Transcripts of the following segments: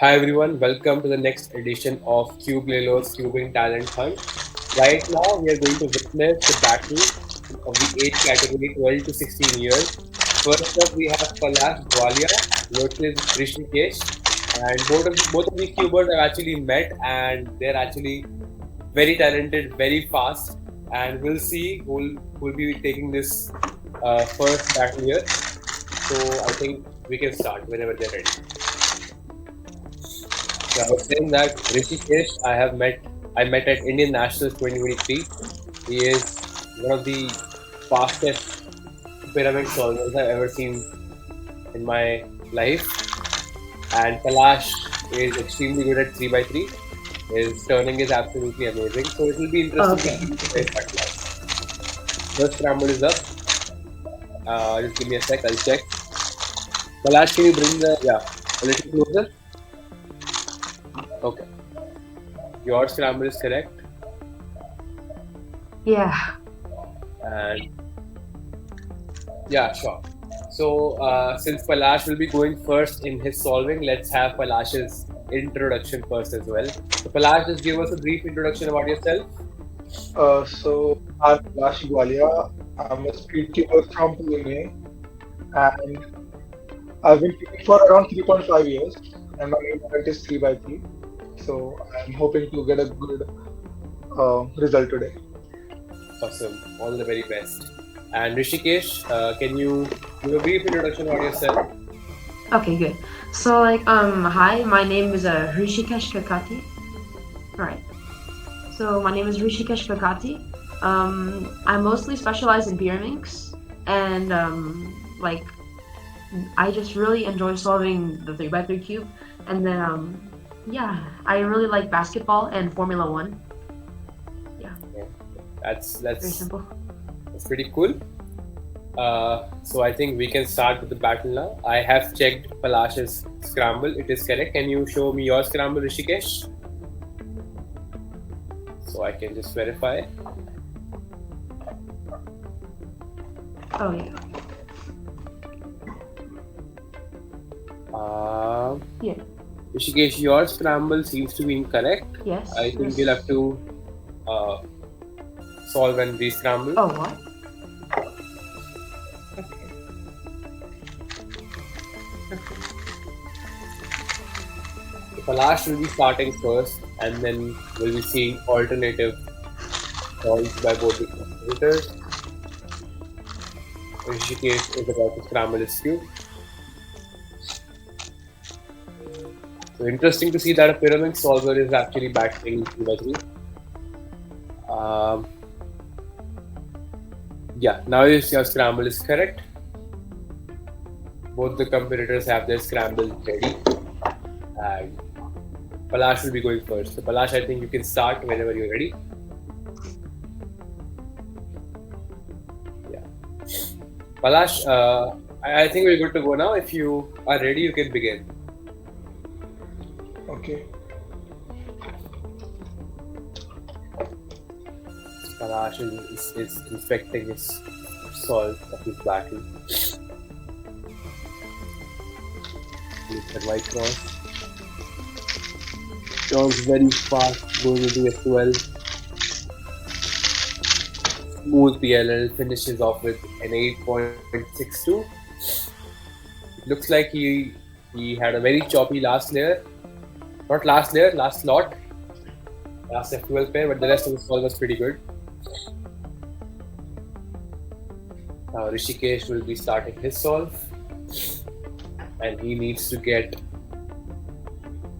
Hi everyone, welcome to the next edition of Cubelelo's Cubing Talent Hunt. Right now, we are going to witness the battle of the age category 12 to 16 years. First up, we have Palash Gwalia versus Rishikesh, and both of these cubers have actually met, and they're actually very talented, very fast, and we'll see who'll be taking this first battle here. So I think we can start whenever they're ready. So I was saying that Rishikesh, I met at Indian Nationals 2023. He is one of the fastest pyramid solvers I've ever seen in my life. And Palash is extremely good at 3 by 3. His turning is absolutely amazing. So it will be interesting to Okay. see the guys battle out. First scramble is up. Just give me a sec, I'll check. Palash, can you bring the, yeah, a little closer? Okay. Your scramble is correct. Yeah. And yeah, sure. So, since Palash will be going first in his solving, let's have Palash's introduction first as well. So, Palash, just give us a brief introduction about yourself. I'm Palash Gwalia. I'm a speedkeeper from Pune, and I've been keeping for around 3.5 years, and my main event is 3 by 3. So I'm hoping to get a good result today. Awesome. All the very best. And Rishikesh, can you give a brief introduction about yourself? Okay, good. Hi, my name is Rishikesh Kakati. All right. So my name is Rishikesh Kakati. I mostly specialize in pyraminx, and I just really enjoy solving the 3x3 cube. And then yeah, I really like basketball and Formula One. Yeah, Yeah, that's very that's simple. that's pretty cool. So I think we can start with the battle now. I have checked Palash's scramble. It is correct. Can you show me your scramble, Rishikesh? So I can just verify. Oh yeah, Uh, yeah, Rishikesh, your scramble seems to be incorrect. yes, I think you'll yes. have to uh, solve and re-scramble. Oh what? Okay, okay. So Palash will be starting first, and then we'll be seeing alternative solves by both the competitors. Rishikesh is about to scramble his cube. So interesting to see that a pyramid solver is actually battling 3 by 3. Um, yeah, now your scramble is correct. Both the competitors have their scramble ready, and Palash will be going first. So Palash, I think you can start whenever you're ready. Yeah, Palash, I think we're good to go now. If you are ready, you can begin. Okay. Palash is inspecting his solve of his battle. Look at white cross. Turns very fast, going into F12. Smooth PLL finishes off with an 8.62. It looks like he had a very choppy last layer. Not last layer, last slot. Last F12 pair, but the rest of the solve was pretty good. Now Rishikesh will be starting his solve. And he needs to get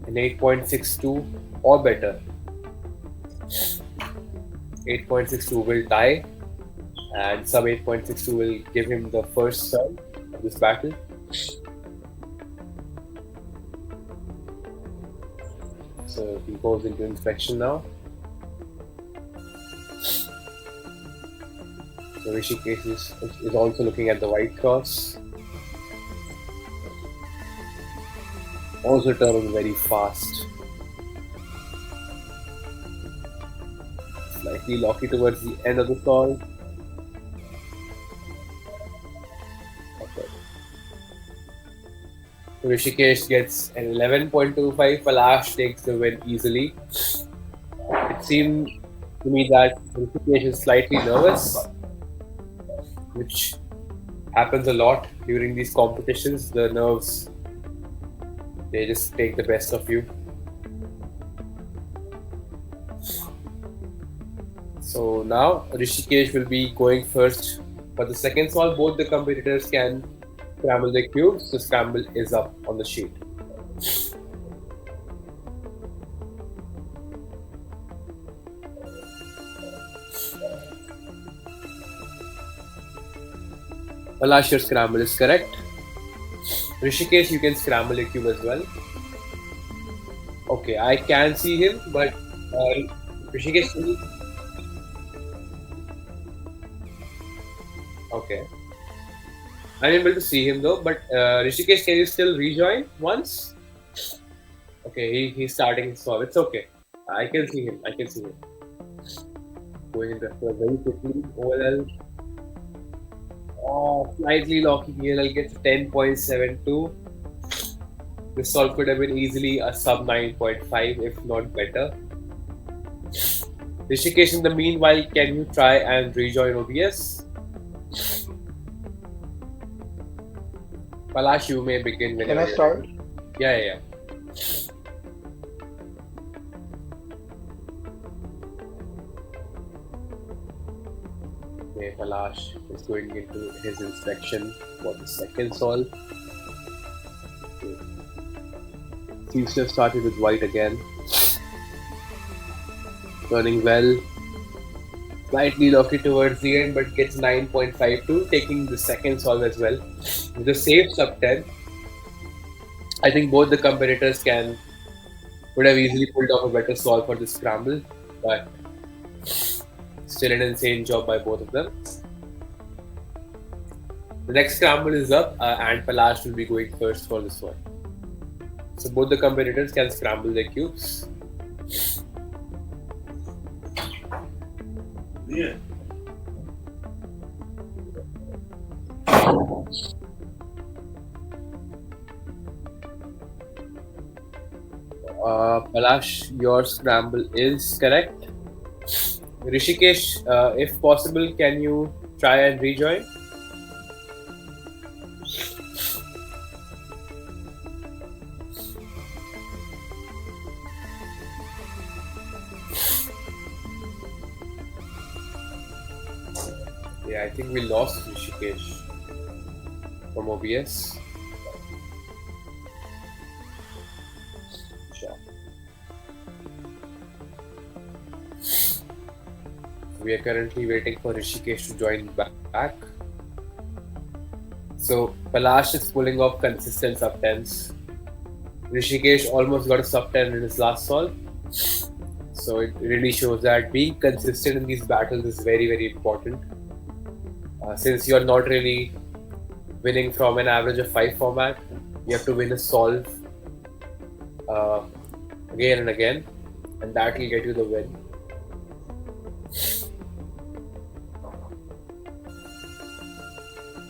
an 8.62 or better. 8.62 will tie, and sub 8.62 will give him the first turn of this battle. So he goes into inspection now. So Rishikesh is also looking at the white cross. Also turning very fast. Slightly locky towards the end of the solve. Okay. Rishikesh gets an 11.25. Palash takes the win easily. It seemed to me that Rishikesh is slightly nervous, which happens a lot during these competitions. The nerves, they just take the best of you. So now Rishikesh will be going first for the second solve. Both the competitors can scramble the cubes. The scramble is up on the sheet. Palash, your scramble is correct. Rishikesh, you can scramble a cube as well. Okay, I can see him, but Rishikesh, can you... Okay. I'm able to see him though, but Rishikesh, can you still rejoin once? Okay, he's starting his solve. It's okay. I can see him. I can see him. Going into very quickly. OLL. Oh, slightly locking ELL gets 10.72. This solve could have been easily a sub 9.5, if not better. Rishikesh, in the meanwhile, can you try and rejoin OBS? Palash, you may begin whenever. Can I start? Yeah. Okay, Palash is going into his inspection for the second solve. Okay. Seems to have started with white again. Turning well. Slightly lucky towards the end, but gets 9.52, taking the second solve as well. With a safe sub 10, I think both the competitors would have easily pulled off a better solve for the scramble, but still an insane job by both of them. The next scramble is up, and Palash will be going first for this one. So both the competitors can scramble their cubes. Yeah. Palash, your scramble is correct. Rishikesh, if possible, can you try and rejoin? Yeah, I think we lost Rishikesh from OBS. Sure. We are currently waiting for Rishikesh to join back. So Palash is pulling off consistent sub 10s. Rishikesh almost got a sub 10 in his last solve. So it really shows that being consistent in these battles is very, very important. Since you're not really winning from an average of 5 format, you have to win a solve again and again, and that will get you the win.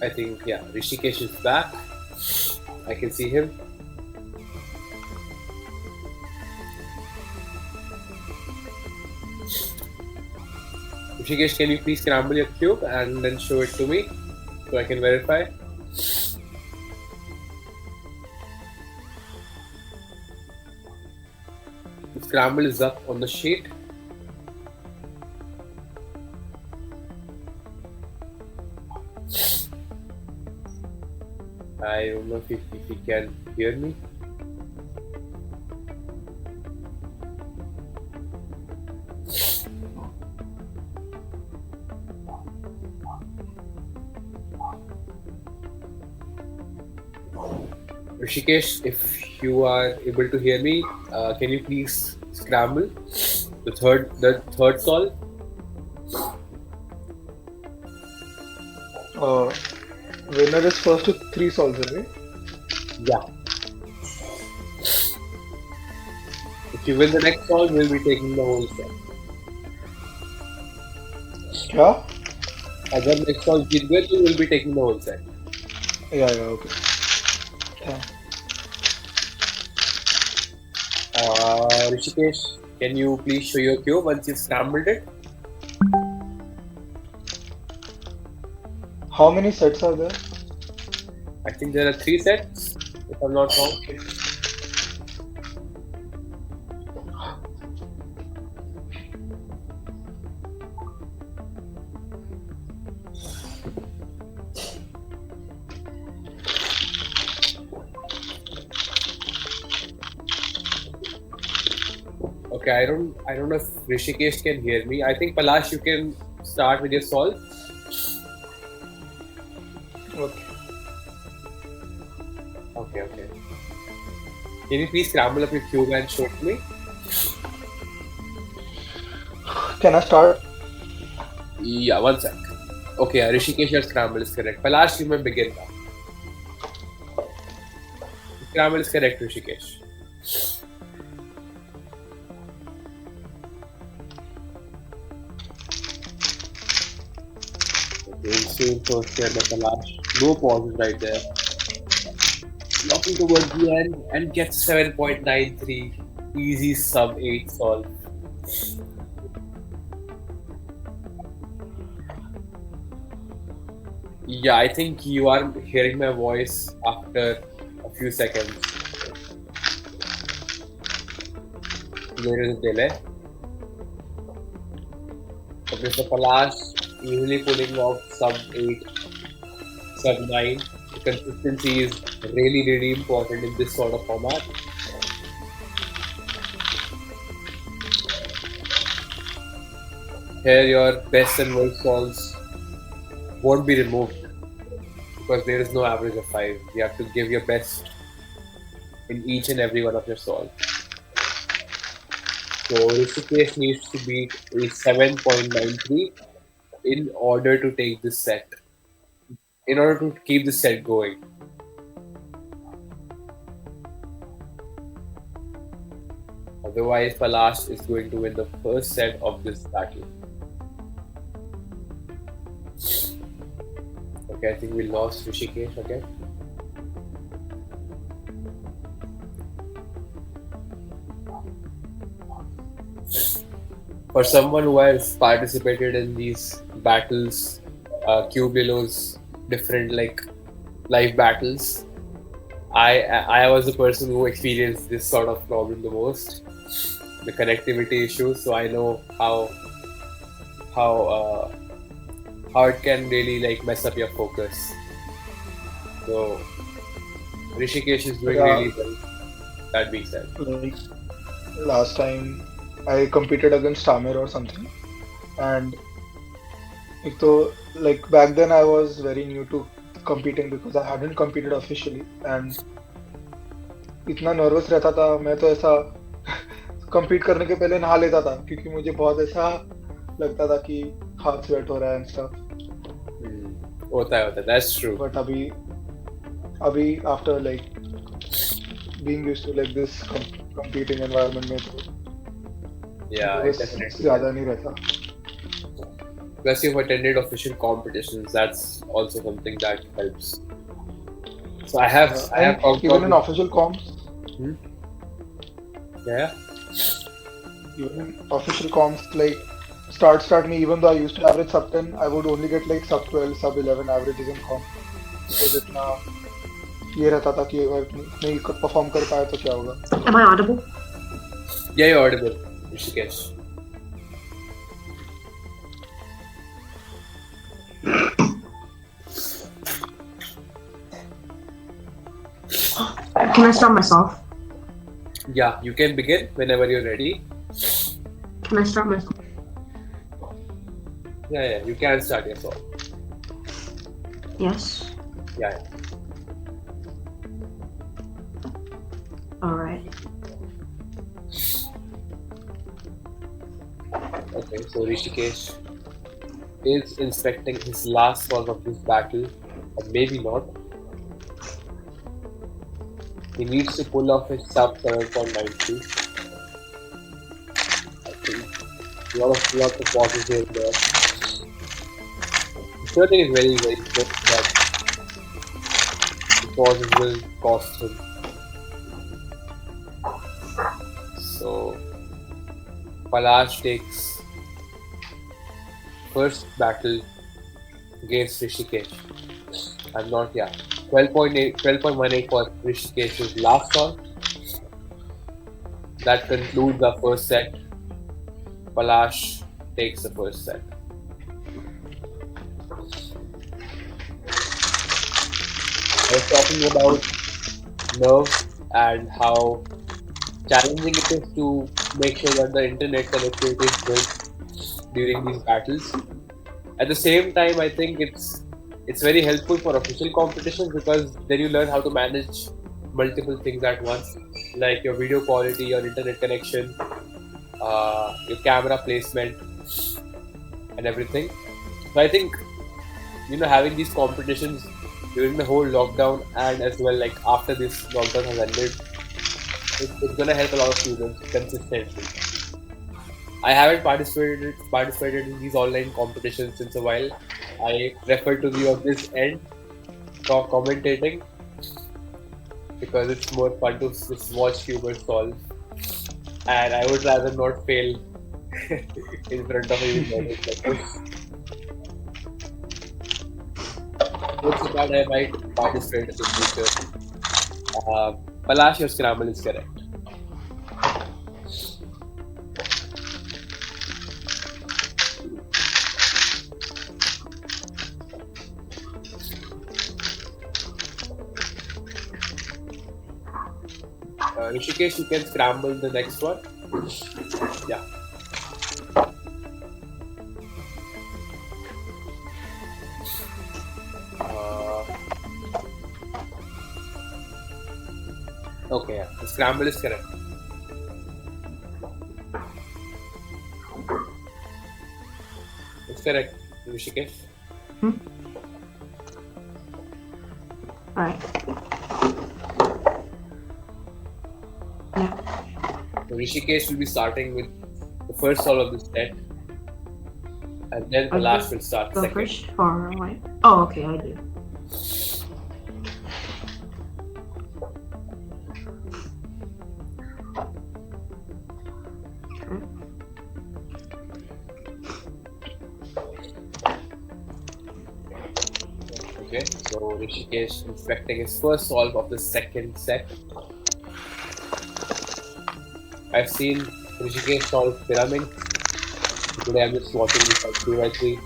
I think, yeah, Rishikesh is back. I can see him. Rishikesh, can you please scramble your cube and then show it to me so I can verify? The scramble is up on the sheet. I don't know if you can hear me. Rishikesh, if you are able to hear me, can you please scramble the third solve? Winner is first to 3 solves, right? Yeah. If you win the next solve, we'll be taking the whole set. Yeah? Agar next solve जीत गए, you will be taking the whole set. Yeah, okay. Yeah. Rishikesh, can you please show your cube once you've scrambled it? How many sets are there? I think there are three sets, if I'm not wrong. Okay. Okay, I don't know if Rishikesh can hear me. I think Palash, you can start with your solve. Okay. Okay. Can you please scramble up your cube and show it to me? Can I start? Yeah, one sec. Okay, Rishikesh, your scramble is correct. Palash, you may begin now. Scramble is correct, Rishikesh. Okay, insane first here by Palash. No pauses right there. Knocking towards the end and gets 7.93. Easy sub 8 solve. Yeah, I think you are hearing my voice after a few seconds. There is a delay. But Mr. Palash easily pulling off sub 8, sub 9. The consistency is really important in this sort of format. Here, your best and worst solves won't be removed because there is no average of 5. You have to give your best in each and every one of your solves. So Rishikesh needs to beat a 7.93 in order to take this set. In order to keep the set going. Otherwise, Palash is going to win the first set of this battle. Okay, I think we lost Rishikesh again. For someone who has participated in these battles, Cubelo's different like live battles, I was the person who experienced this sort of problem the most, the connectivity issues. So I know how it can really like mess up your focus. So Rishikesh is doing Yeah, really well. That being said, like last time I competed against Tamir or something, and एक तो like back then I was very new to competing because I hadn't competed officially and इतना nervous रहता था मैं तो ऐसा compete करने के पहले नहा लेता था क्योंकि मुझे बहुत ऐसा लगता था कि हाथ स्वेट हो रहा है and stuff. होता है. That's true. But अभी after like being used to like this competing environment में तो Yeah, it बस definitely. ज़्यादा नहीं रहता. Plus, you've attended official competitions. That's also something that helps. So I have And talked even in about. official comps, Hmm? Yeah. even in official comps, like start me, even though I used to average sub 10, I would only get like sub 12, sub 11 averages in comp. Because इतना ये रहता था कि अगर नहीं perform कर पाया तो क्या होगा. Am I audible? Yeah, you're audible, Rishikesh. Can I start myself? Yeah, you can begin whenever you're ready. Can I start myself? Yeah, you can start yourself. Yes. Yeah. All right. Okay, so Rishikesh is inspecting his last one of this battle, or maybe not. He needs to pull off his sub 7.92. I think lots of pauses here and there. The third thing is very good, but the pauses will cost him. So Palash takes first battle against Rishikesh. I'm not, yeah. 12.18 for Rishikesh's last solve. That concludes our first set. Palash takes the first set. I was talking about nerves and how challenging it is to make sure that the internet connectivity is good during these battles. At the same time, I think it's very helpful for official competitions because then you learn how to manage multiple things at once, like your video quality, your internet connection, your camera placement, and everything. So I think having these competitions during the whole lockdown and as well like after this lockdown has ended, it's gonna help a lot of students consistently. I haven't participated in these online competitions since a while. I prefer to be on this end commentating because it's more fun to just watch humor solve, and I would rather not fail in front of even models like this. Also, that I might participate in the future. Uh, Palash, your scramble is correct. Rishikesh, you can scramble the next one. Yeah. Uh, okay, yeah. The scramble is correct. It's correct, Rishikesh. Alright. Yeah. So Rishikesh will be starting with the first solve of the set, and then Palash will start Go second. first or what? Oh, okay, I do. Okay, so Rishikesh inspecting his first solve of the second set. I've seen Rishikesh solve pyramid. Today I'm just watching this on 3x3.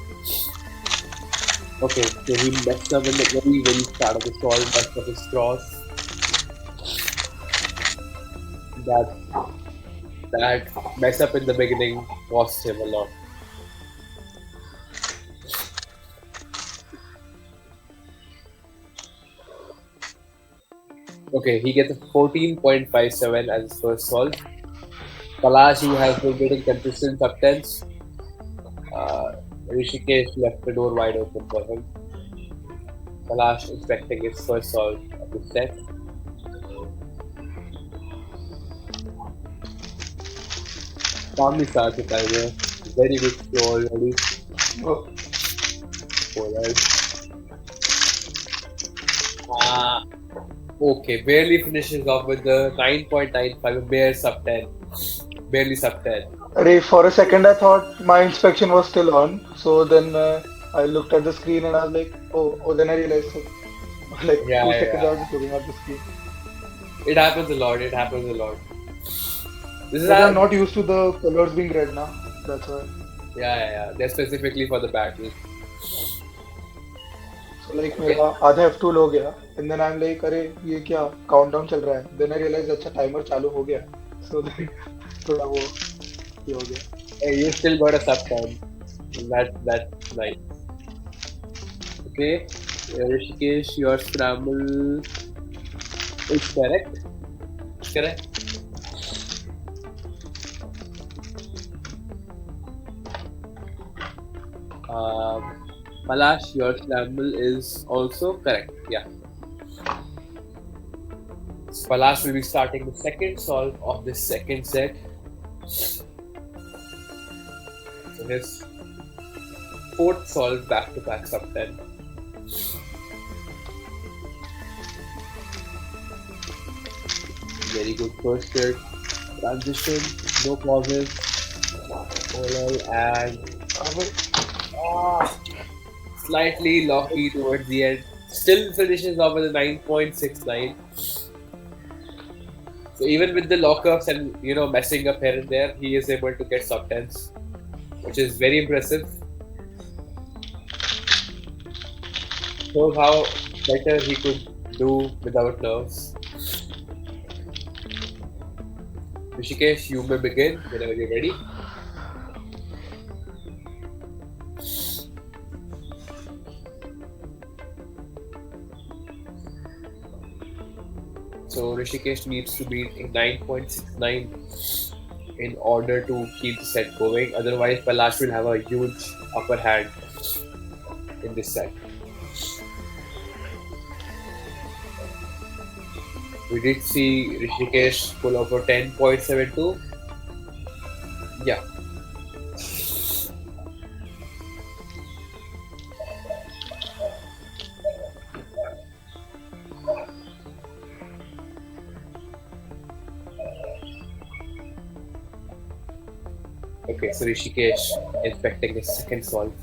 Okay, so he messed up in the very start of the solve, messed up his cross. That mess up in the beginning cost him a lot. Okay, he gets a 14.57 as his first solve. Palash, he has been getting consistent subtens. Rishikesh left the door wide open for him. Palash inspecting his first solve of the set. Calmly starts the timer. Very good flow already. Oh, Alright. Okay, barely finishes off with the 9.95, a bare sub 10. Barely sub 10. Arey, for a second I thought my inspection was still on. So then I looked at the screen and I was like, oh, then I realized. So, like Yeah, 2 seconds I yeah. was just looking at the screen. It happens a lot. It happens a lot. This is Because I'm how, not used to the colors being red now. That's why. yeah. They're specifically for the battle. So like Okay. मेरा आधा F2 हो गया and then I'm like अरे ये क्या countdown चल रहा है then I realized अच्छा timer चालू हो गया so then थोड़ा वो ये हो गया. Hey, you still got a sub 10. That's nice. Okay. Rishikesh, your scramble is correct. Correct. Palash, your scramble is also correct. Yeah. Palash will be starting the second solve of this second set. So his fourth solve back to back sub 10. Very good first hit. Transition, no pauses, OLL, and I will, ah, slightly locky towards the end. Still finishes off with a 9.69. So even with the lockups and messing up here and there, he is able to get sub tens, which is very impressive. Shows how better he could do without nerves. Rishikesh, you may begin whenever you're ready. So Rishikesh needs to beat a 9.69 in order to keep the set going. Otherwise, Palash will have a huge upper hand in this set. We did see Rishikesh pull off a 10.72. Yeah. Okay, so Rishikesh inspecting his second solve.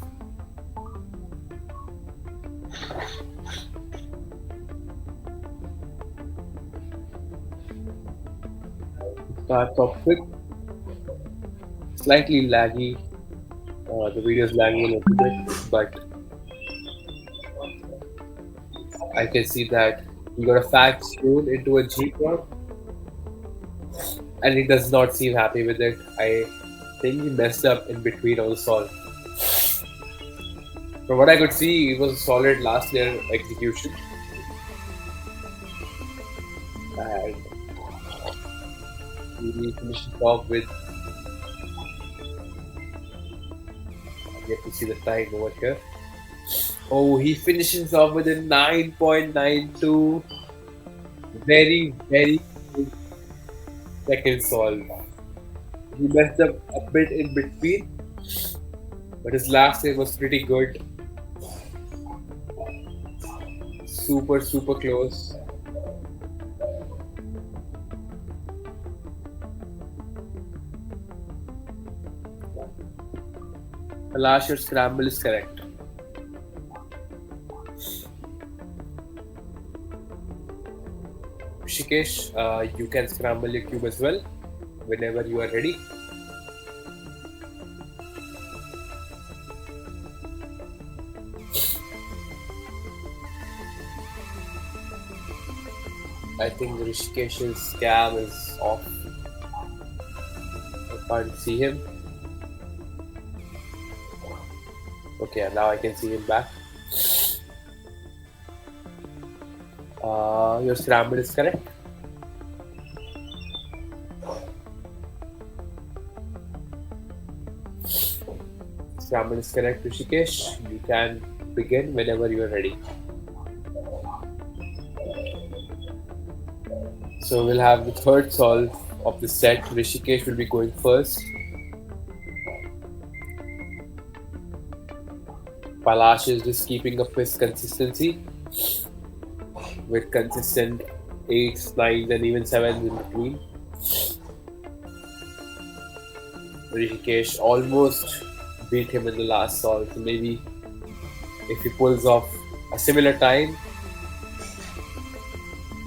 Starts off quick, slightly laggy. The video is lagging a little bit, but I can see that he got a fat spoon into a G drop, and he does not seem happy with it. I think he messed up in between on the solve. From what I could see, it was a solid last layer execution. And he finishes off with. I get to see the time over here. Oh, he finishes off with a 9.92. Very, very good second solve. He messed up a bit in between, but his last game was pretty good. Super, super close. Palash, your scramble is correct. Rishikesh, you can scramble your cube as well whenever you are ready. I think Rishikesh's scam is off. I can't see him. Okay, now I can see him back. Your scramble is correct. Scramble is correct, Rishikesh. You can begin whenever you are ready. So we'll have the third solve of the set. Rishikesh will be going first. Palash is just keeping up his consistency with consistent 8s, 9s, and even 7s in between. Rishikesh almost beat him in the last solve. So maybe if he pulls off a similar time,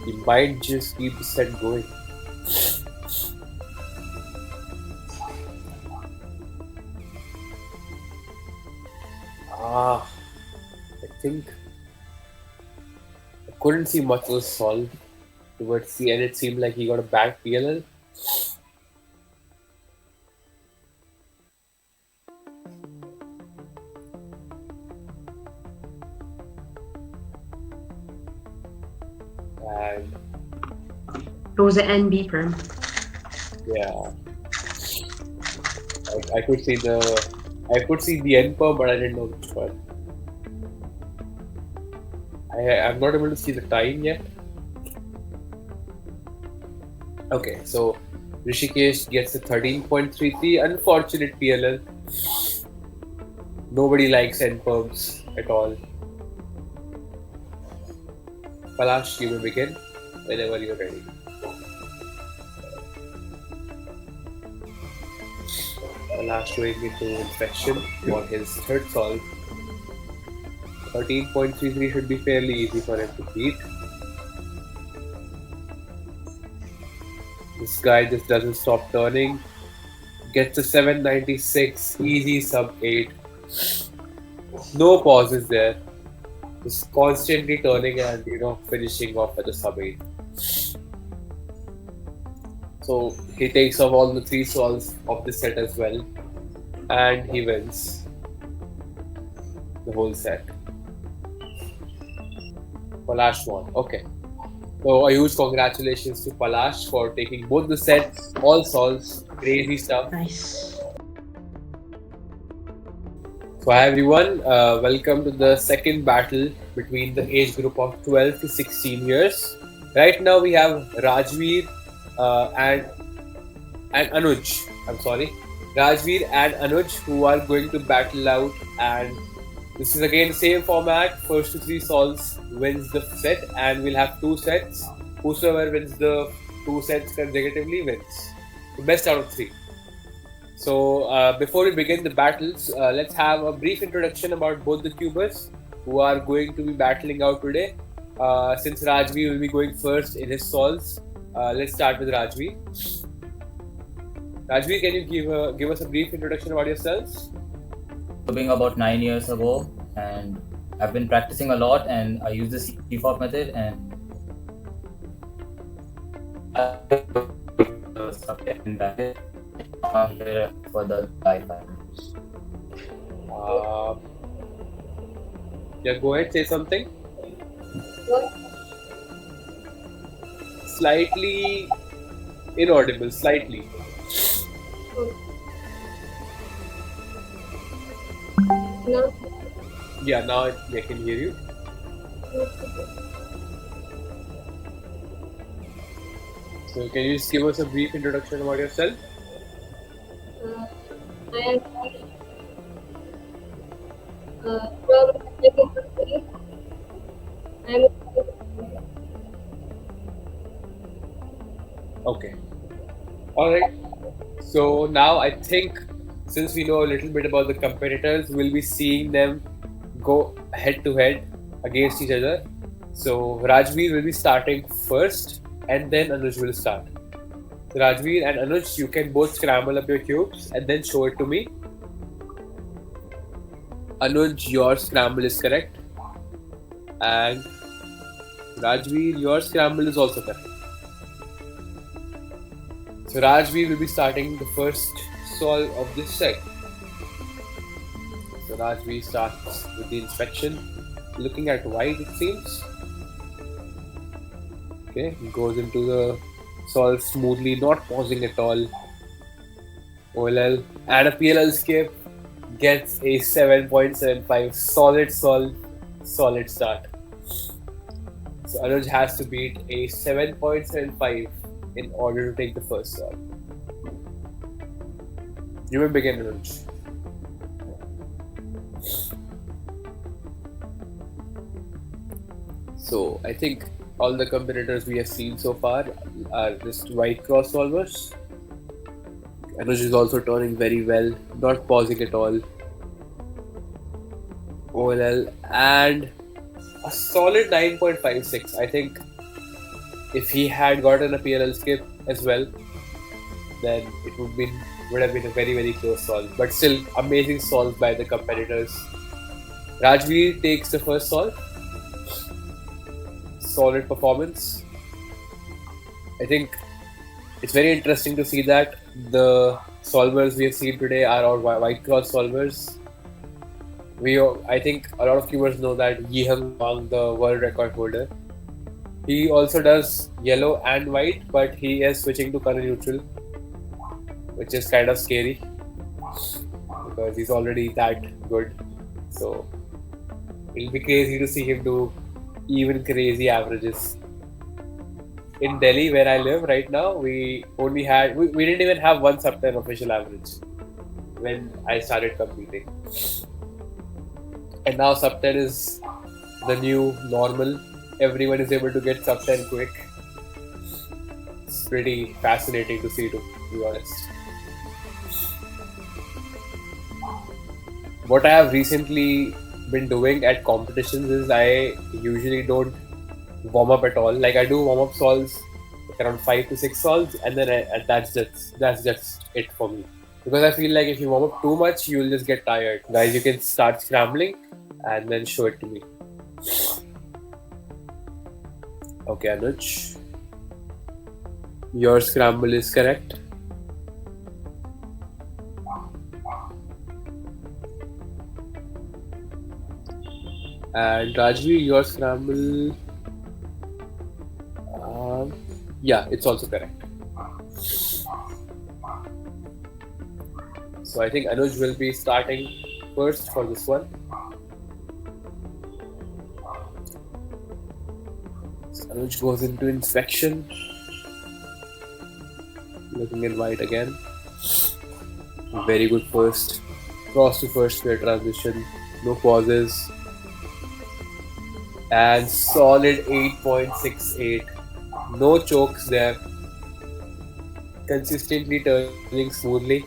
he might just keep the set going. I think I couldn't see much of the solve towards the end. It seemed like he got a bad PLL. And It was an NB firm. yeah, I could see the end per, but I didn't know which one. I'm not able to see the time yet. Okay, so Rishikesh gets a 13.33. Unfortunate PLL. Nobody likes end perms at all. Palash, you may begin whenever you're ready. Palash showing into inspection for his third solve. 13.33 should be fairly easy for him to beat. This guy just doesn't stop turning. Gets a 796, easy sub 8. No pauses there. Just constantly turning and finishing off at the sub 8. So he takes off all the 3 solves of the set as well. And he wins the whole set. Palash won. Okay. So a huge congratulations to Palash for taking both the sets, all solves, crazy stuff. Nice. So hi everyone, welcome to the second battle between the age group of 12 to 16 years. Right now we have Rajveer and Anuj. Rajveer and Anuj who are going to battle out, and this is again same format. First to 3 solves wins the set, and we'll have 2 sets. Whosoever wins the 2 sets consecutively wins. The best out of 3. So before we begin the battles, let's have a brief introduction about both the cubers who are going to be battling out today. Since Rajveer will be going first in his solves, let's start with Rajveer. Rajveer, can you give us a brief introduction about yourselves? Cubing about 9 years ago, and I've been practicing a lot, and I use the CFOP method, and I'm here for the live. Yeah, go ahead, say something. Slightly inaudible, slightly. No. Yeah, now I can hear you. So can you just give us a brief introduction about yourself? I am from second country. I am Okay. Alright. So now I think since we know a little bit about the competitors, we'll be seeing them go head to head against each other. So Rajveer will be starting first and then Anuj will start. So Rajveer and Anuj, you can both scramble up your cubes and then show it to me. Anuj, your scramble is correct. And Rajveer, your scramble is also correct. So Rajveer will be starting the first solve of this set. So Rajveer starts with the inspection, looking at white it seems. Okay, he goes into the solve smoothly, not pausing at all. OLL and a PLL skip, gets a 7.75, solid solve, solid start. So Anuj has to beat a 7.75 in order to take the first solve. You may begin, Anuj. So I think all the competitors we have seen so far are just white cross solvers. Anuj is also turning very well, not pausing at all. OLL and a solid 9.56. I think if he had gotten a PLL skip as well, then it would have been a very, very close solve. But still, amazing solve by the competitors. Rajveer takes the first solve. Solid performance. I think it's very interesting to see that the solvers we have seen today are all white cross solvers. I think a lot of viewers know that Yihang Wang, the world record holder, he also does yellow and white, but he is switching to color neutral, which is kind of scary because he's already that good. So it'll be crazy to see him do even crazy averages. In Delhi, where I live right now, we didn't even have one sub 10 official average when I started competing. And now sub 10 is the new normal. Everyone is able to get sub 10 quick. It's pretty fascinating to see too. to be honest. What I have recently been doing at competitions is I usually don't warm up at all. Like I do warm up solves, like around 5 to 6 solves, and then that's just it for me. Because I feel like if you warm up too much, you'll just get tired. Guys, you can start scrambling and then show it to me. Okay, Anuj, your scramble is correct. And Rajvi, your scramble, um, yeah, it's also correct. So I think Anuj will be starting first for this one. So Anuj goes into inspection, looking in white again. Very good first. Cross to first square transition, no pauses. And solid 8.68. No chokes there. Consistently turning smoothly.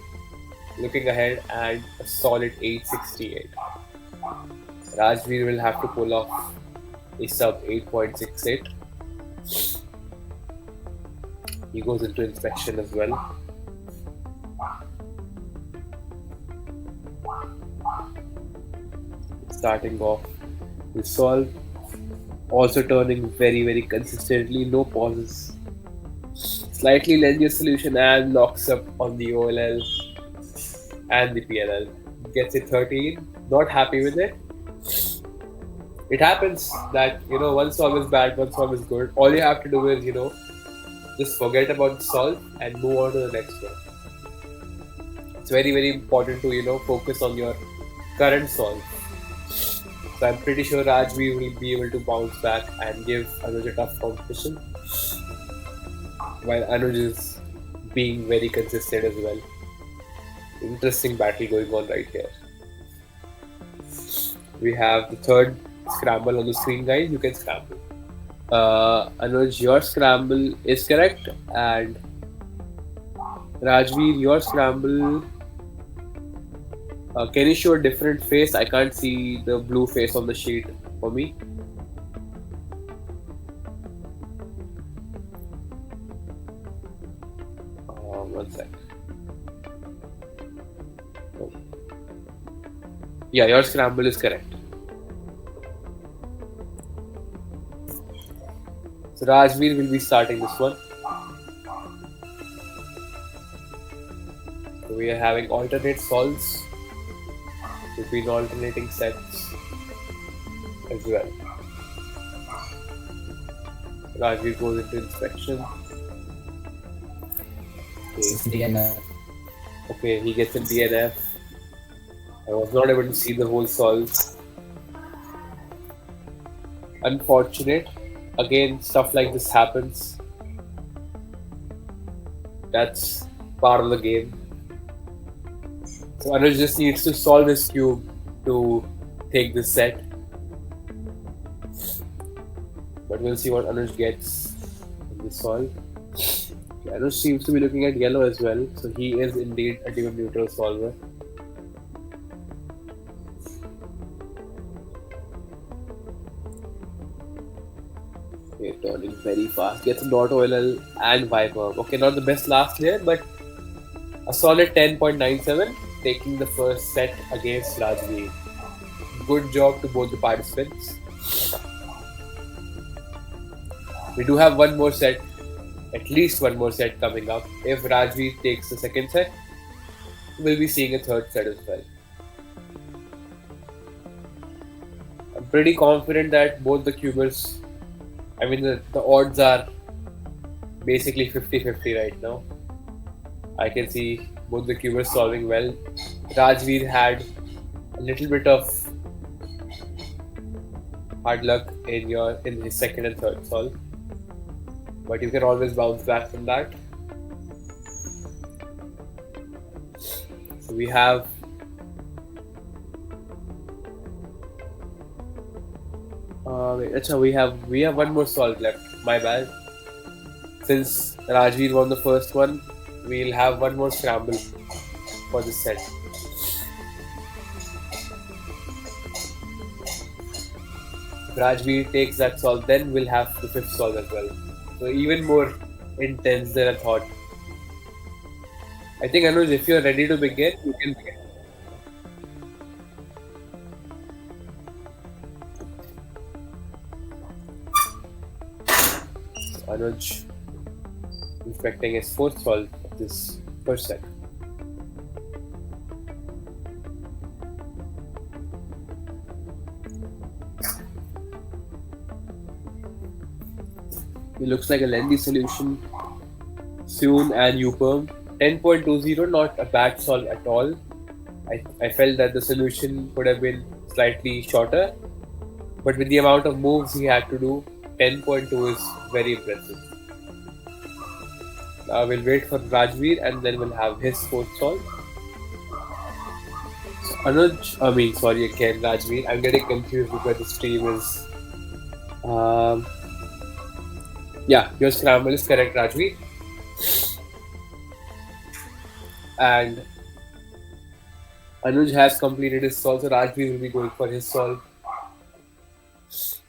Looking ahead and a solid 868. Rajveer will have to pull off a sub 8.68. He goes into inspection as well. Starting off with solve. Also turning very consistently, no pauses. Slightly lenient solution and locks up on the OLL and the PLL. Gets a 13. Not happy with it. It happens that one solve is bad, one solve is good. All you have to do is just forget about the solve and move on to the next one. It's very important to focus on your current solve. So I'm pretty sure Rajvi will be able to bounce back and give Anuj a tough competition, while Anuj is being very consistent as well. Interesting battle going on right here. We have the third scramble on the screen, guys. You can scramble. Anuj, your scramble is correct, and Rajveer, your scramble. Can you show a different face? I can't see the blue face on the sheet for me. One sec. Oh. Yeah, your scramble is correct. So Rajveer will be starting this one. So we are having alternate solves between alternating sets as well. Rajveer goes into inspection. DNF. Okay, he gets a DNF. I was not able to see the whole solve. Unfortunate. Again, stuff like this happens. That's part of the game. So Anuj just needs to solve his cube to take this set. But we'll see what Anuj gets in this solve. Okay, Anuj seems to be looking at yellow as well, so he is indeed a demon neutral solver. Okay, turning very fast. Gets a dot OLL and Viper. Okay, not the best last here, but a solid 10.97, taking the first set against Rajveer. Good job to both the participants. We do have one more set, at least one more set coming up. If Rajveer takes the second set, we'll be seeing a third set as well. I'm pretty confident that both the cubers, the odds are basically 50-50 right now. I can see both the cubers solving well. Rajveer had a little bit of hard luck in his second and third solve, but you can always bounce back from that. So we have we have one more solve left. My bad. Since Rajveer won the first one, we'll have one more scramble for this set. If Rajveer takes that solve, then we'll have the fifth solve as well. So even more intense than I thought. I think Anuj, if you're ready to begin, you can begin. So Anuj inspecting his fourth solve of this first set. It looks like a lengthy solution. Soon and Uperm. 10.20, not a bad solve at all. I felt that the solution could have been slightly shorter, but with the amount of moves he had to do, 10.2 is very impressive. Now we'll wait for Rajveer and then we'll have his fourth solve. So again Rajveer. I'm getting confused because the stream is. Yeah, your scramble is correct, Rajveer. And Anuj has completed his solve, so Rajveer will be going for his solve. So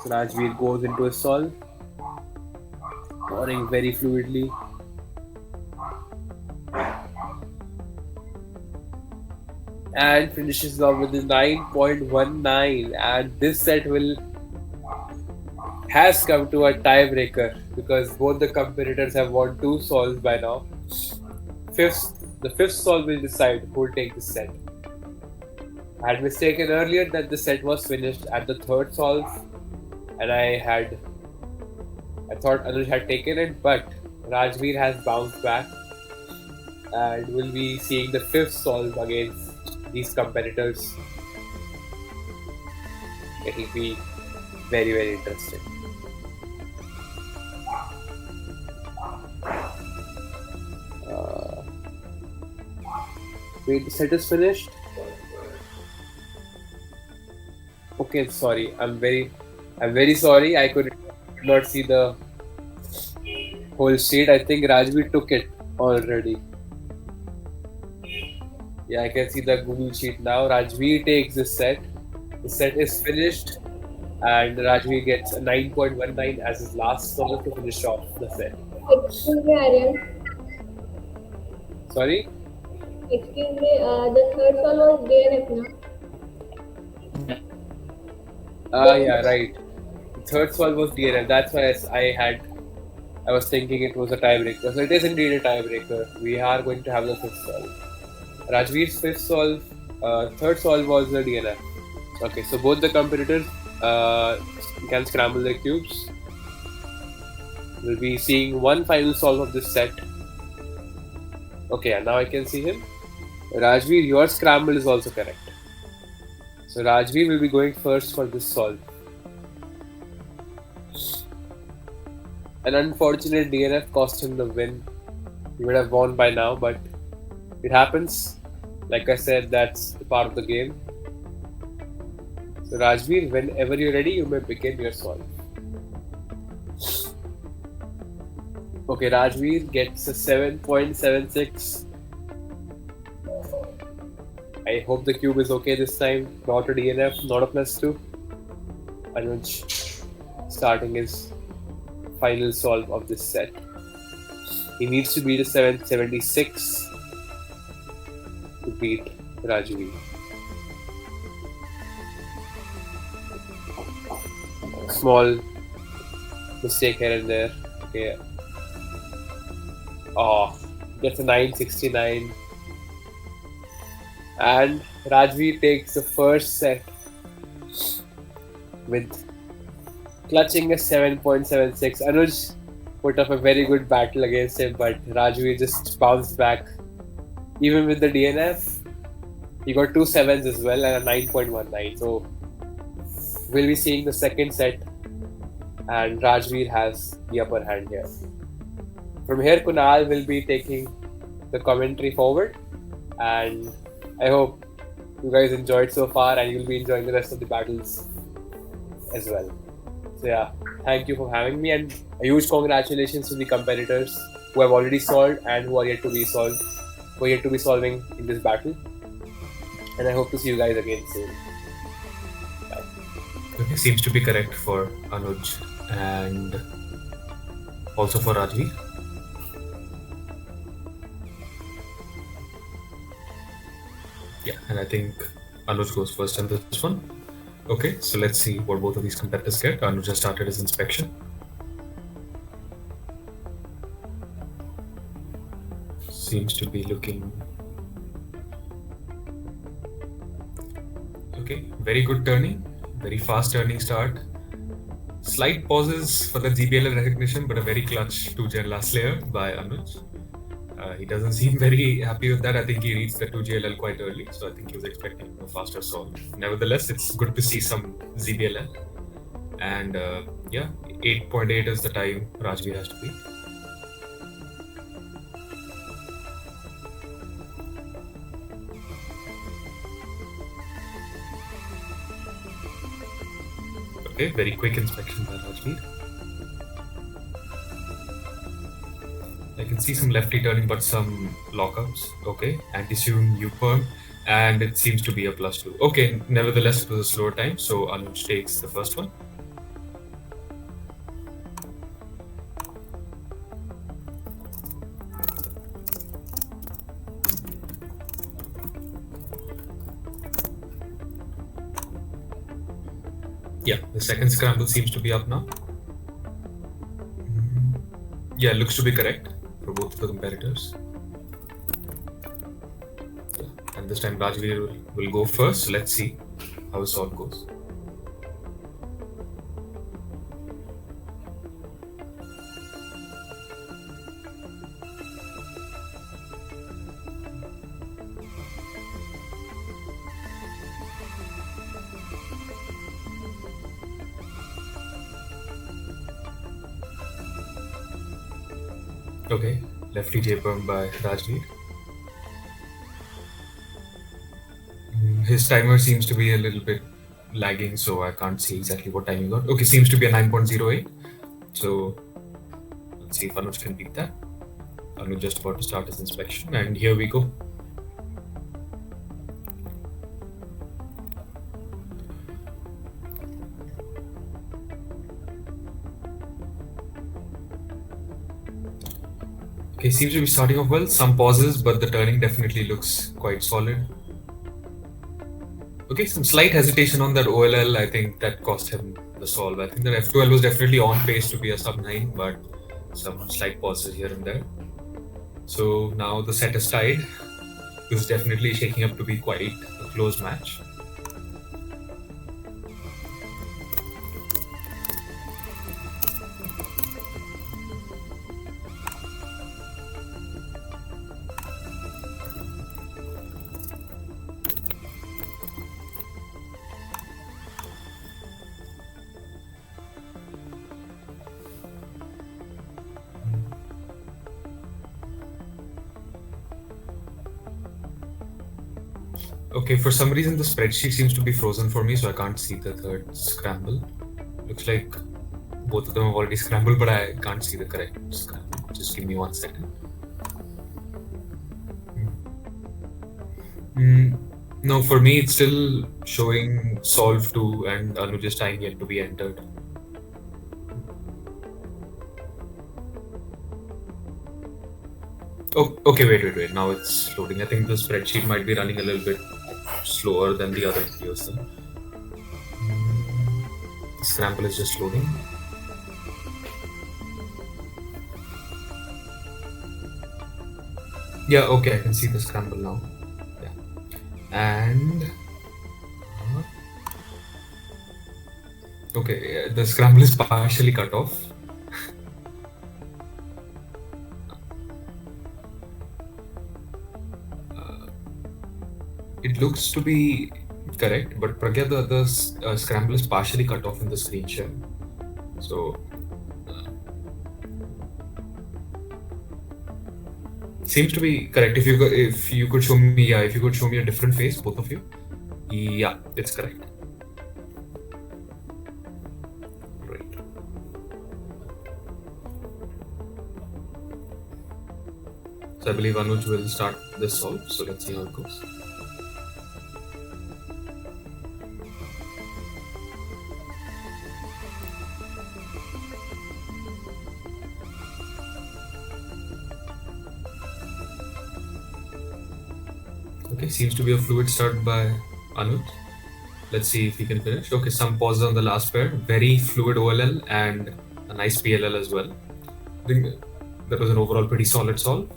Rajveer goes into his solve, scoring very fluidly. And finishes off with a 9.19, and this set has come to a tiebreaker because both the competitors have won 2 solves by now. The fifth solve will decide who will take this set. I had mistaken earlier that the set was finished at the third solve, and I thought Anuj had taken it, but Rajveer has bounced back, and we'll be seeing the fifth solve against these competitors. It will be very, very interesting. Wait, the set is finished. Okay, sorry. I'm very sorry. I could not see the whole sheet. I think Rajveer took it already. Yeah, I can see the Google sheet now. Rajveer takes this set. The set is finished, and Rajveer gets a 9.19 as his last solve to finish off the set. Excuse me, Aryan. Sorry? Excuse me, the third solve was DNF, no? Yeah, right. The third solve was DNF. That's why I was thinking it was a tiebreaker. So it is indeed a tiebreaker. We are going to have the fifth solve. Rajveer's third solve was the DNF. Okay, so both the competitors can scramble their cubes. We'll be seeing one final solve of this set. Okay, and now I can see him. Rajveer, your scramble is also correct. So Rajveer will be going first for this solve. An unfortunate DNF cost him the win. He would have won by now, but it happens. Like I said, that's part of the game. So Rajveer, whenever you're ready, you may begin your solve. Okay, Rajveer gets a 7.76. I hope the cube is okay this time. Not a DNF, not a +2. Anuj starting his final solve of this set. He needs to beat a 776 to beat Rajveer. Small mistake here and there. Okay. Oh, gets a 969. And Rajveer takes the first set with clutching a 7.76. Anuj put up a very good battle against him, but Rajveer just bounced back. Even with the DNF, he got 2 sevens as well and a 9.19. So we'll be seeing the second set, and Rajveer has the upper hand here. From here, Kunal will be taking the commentary forward, and I hope you guys enjoyed so far, and you'll be enjoying the rest of the battles as well. So yeah, thank you for having me, and a huge congratulations to the competitors who have already solved and who are yet to be solved, who are yet to be solving in this battle. And I hope to see you guys again soon. Bye. Okay, seems to be correct for Anuj and also for Rajvi. Yeah, and I think Anuj goes first on this one. Okay, so let's see what both of these competitors get. Anuj has started his inspection. Seems to be looking okay. Very good turning, very fast turning start. Slight pauses for the GBLL recognition, but a very clutch 2Gen last layer by Anuj. He doesn't seem very happy with that. I think he reached the 2GLL quite early, so I think he was expecting a faster solve. Nevertheless, it's good to see some ZBLL. And yeah, 8.8 is the time Rajveer has to beat. Okay, very quick inspection by Rajveer. I can see some lefty turning, but some lockups. Okay, anti-tune U-perm, and it seems to be a +2. Okay, nevertheless, it was a slower time, so Anuj takes the first one. Yeah, the second scramble seems to be up now. Yeah, looks to be correct for both of the competitors. Yeah. And this time Rajveer will go first. Let's see how his solve goes. Okay, lefty J-perm by Rajveer. His timer seems to be a little bit lagging, so I can't see exactly what time he got. Okay, seems to be a 9.08. So let's see if Anuj can beat that. Anuj just about to start his inspection, and here we go. Okay, seems to be starting off well. Some pauses, but the turning definitely looks quite solid. Okay, some slight hesitation on that OLL. I think that cost him the solve. I think that F12 was definitely on pace to be a sub-9, but some slight pauses here and there. So now the set is tied. This is definitely shaking up to be quite a close match. Okay, for some reason the spreadsheet seems to be frozen for me, so I can't see the third scramble. Looks like both of them have already scrambled, but I can't see the correct scramble. Just give me 1 second. No, for me it's still showing solve 2 and Anuj's time yet to be entered. Oh, okay, wait. Now it's loading. I think the spreadsheet might be running a little bit slower than the other videos. The scramble is just loading. Yeah, okay, I can see the scramble now. Yeah. And okay, the scramble is partially cut off. It looks to be correct, but Pragya, the scramble is partially cut off in the screen share. So seems to be correct. If you could show me, yeah, if you could show me a different face, both of you. Yeah, it's correct. Right. So I believe Anuj will start this solve. So let's see how it goes. Okay, seems to be a fluid start by Anuj. Let's see if he can finish. Okay, some pauses on the last pair. Very fluid OLL and a nice PLL as well. I think that was an overall pretty solid solve.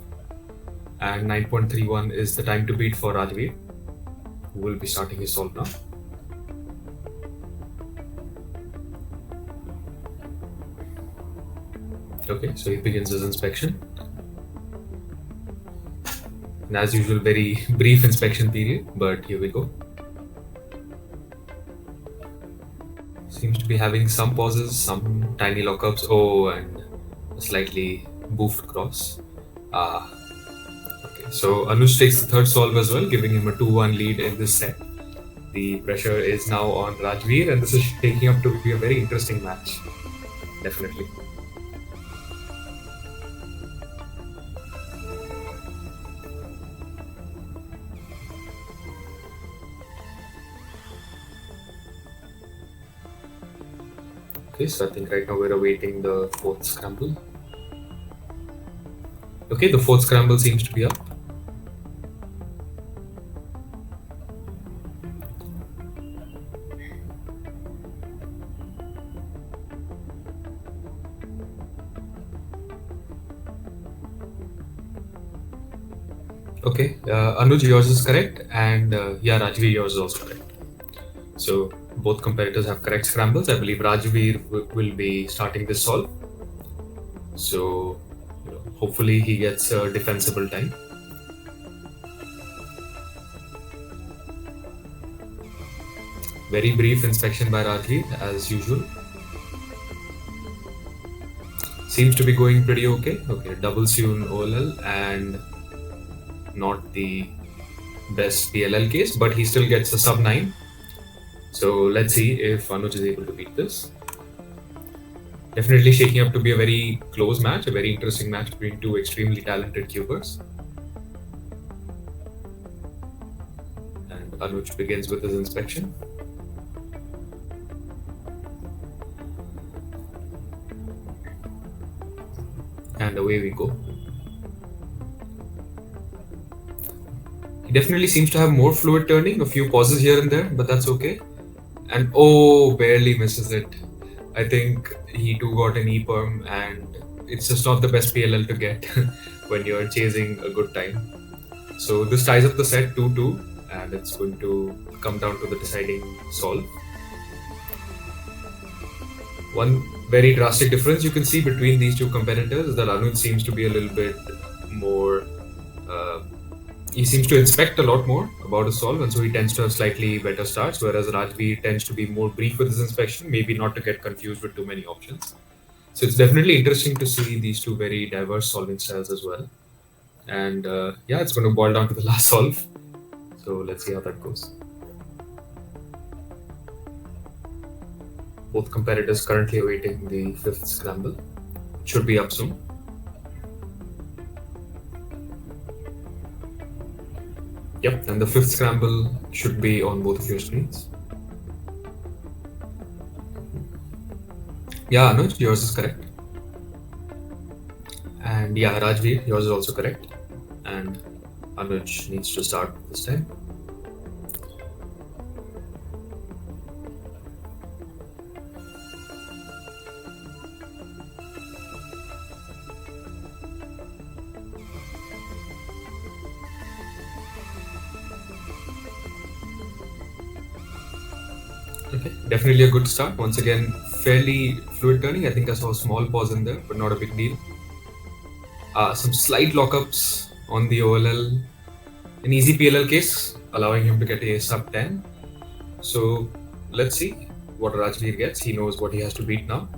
And 9.31 is the time to beat for Rajveer, who will be starting his solve now. Okay, so he begins his inspection. And as usual, very brief inspection period, but here we go. Seems to be having some pauses, some tiny lockups. Oh, and a slightly boofed cross. Okay, so Anuj takes the third solve as well, giving him a 2-1 lead in this set. The pressure is now on Rajveer, and this is taking up to be a very interesting match. Definitely. Okay, so I think right now we're awaiting the fourth scramble. Okay, the fourth scramble seems to be up. Okay, Anuj, yours is correct, and yeah, Rajveer, yours is also correct. So both competitors have correct scrambles. I believe Rajveer will be starting this solve. So hopefully he gets a defensible time. Very brief inspection by Rajveer as usual. Seems to be going pretty okay. Okay, double Sune OLL and not the best PLL case, but he still gets a sub 9. So let's see if Anuj is able to beat this. Definitely shaking up to be a very close match, a very interesting match between two extremely talented cubers. And Anuj begins with his inspection. And away we go. He definitely seems to have more fluid turning, a few pauses here and there, but that's okay. And oh, barely misses it. I think he too got an E-perm, and it's just not the best PLL to get when you're chasing a good time. So this ties up the set 2-2, and it's going to come down to the deciding solve. One very drastic difference you can see between these two competitors is that Anuj seems to be a little bit more he seems to inspect a lot more about his solve, and so he tends to have slightly better starts, whereas Rajveer tends to be more brief with his inspection, maybe not to get confused with too many options. So it's definitely interesting to see these two very diverse solving styles as well. And yeah, it's going to boil down to the last solve. So let's see how that goes. Both competitors currently awaiting the fifth scramble. It should be up soon. Yep, and the fifth scramble should be on both of your screens. Yeah, Anuj, yours is correct. And yeah, Rajveer, yours is also correct. And Anuj needs to start this time. Okay, definitely a good start. Once again, fairly fluid turning. I think I saw a small pause in there, but not a big deal. Some slight lockups on the OLL. An easy PLL case, allowing him to get a sub 10. So let's see what Rajveer gets. He knows what he has to beat now.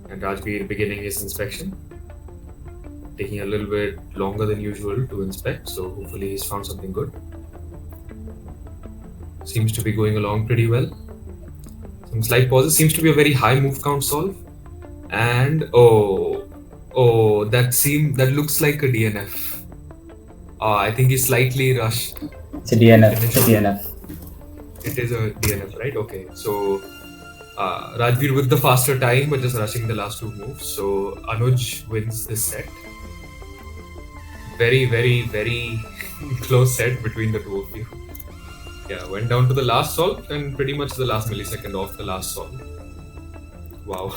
And Rajveer beginning his inspection. Taking a little bit longer than usual to inspect, so hopefully he's found something good. Seems to be going along pretty well. Some slight pauses. Seems to be a very high move count solve. And oh, Oh, that looks like a DNF. I think he slightly rushed It's a to DNF. It's finish a on. DNF. It is a DNF, right? Okay, so Rajveer with the faster time, but just rushing the last two moves. So Anuj wins this set. Very, very, very close set between the two of you. Yeah, went down to the last solve and pretty much the last millisecond of the last solve. Wow.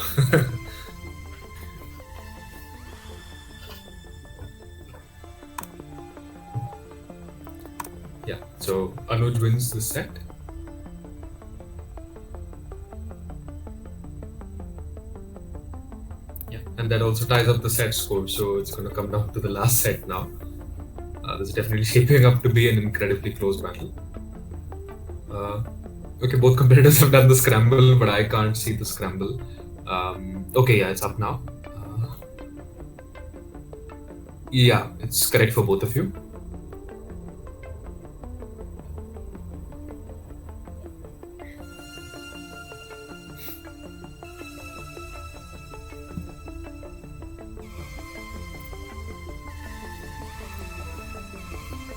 Yeah, so Anuj wins this set. Yeah, and that also ties up the set score, so it's going to come down to the last set now. This is definitely shaping up to be an incredibly close battle. Okay, both competitors have done the scramble, but I can't see the scramble. Okay, yeah, it's up now. Yeah, it's correct for both of you.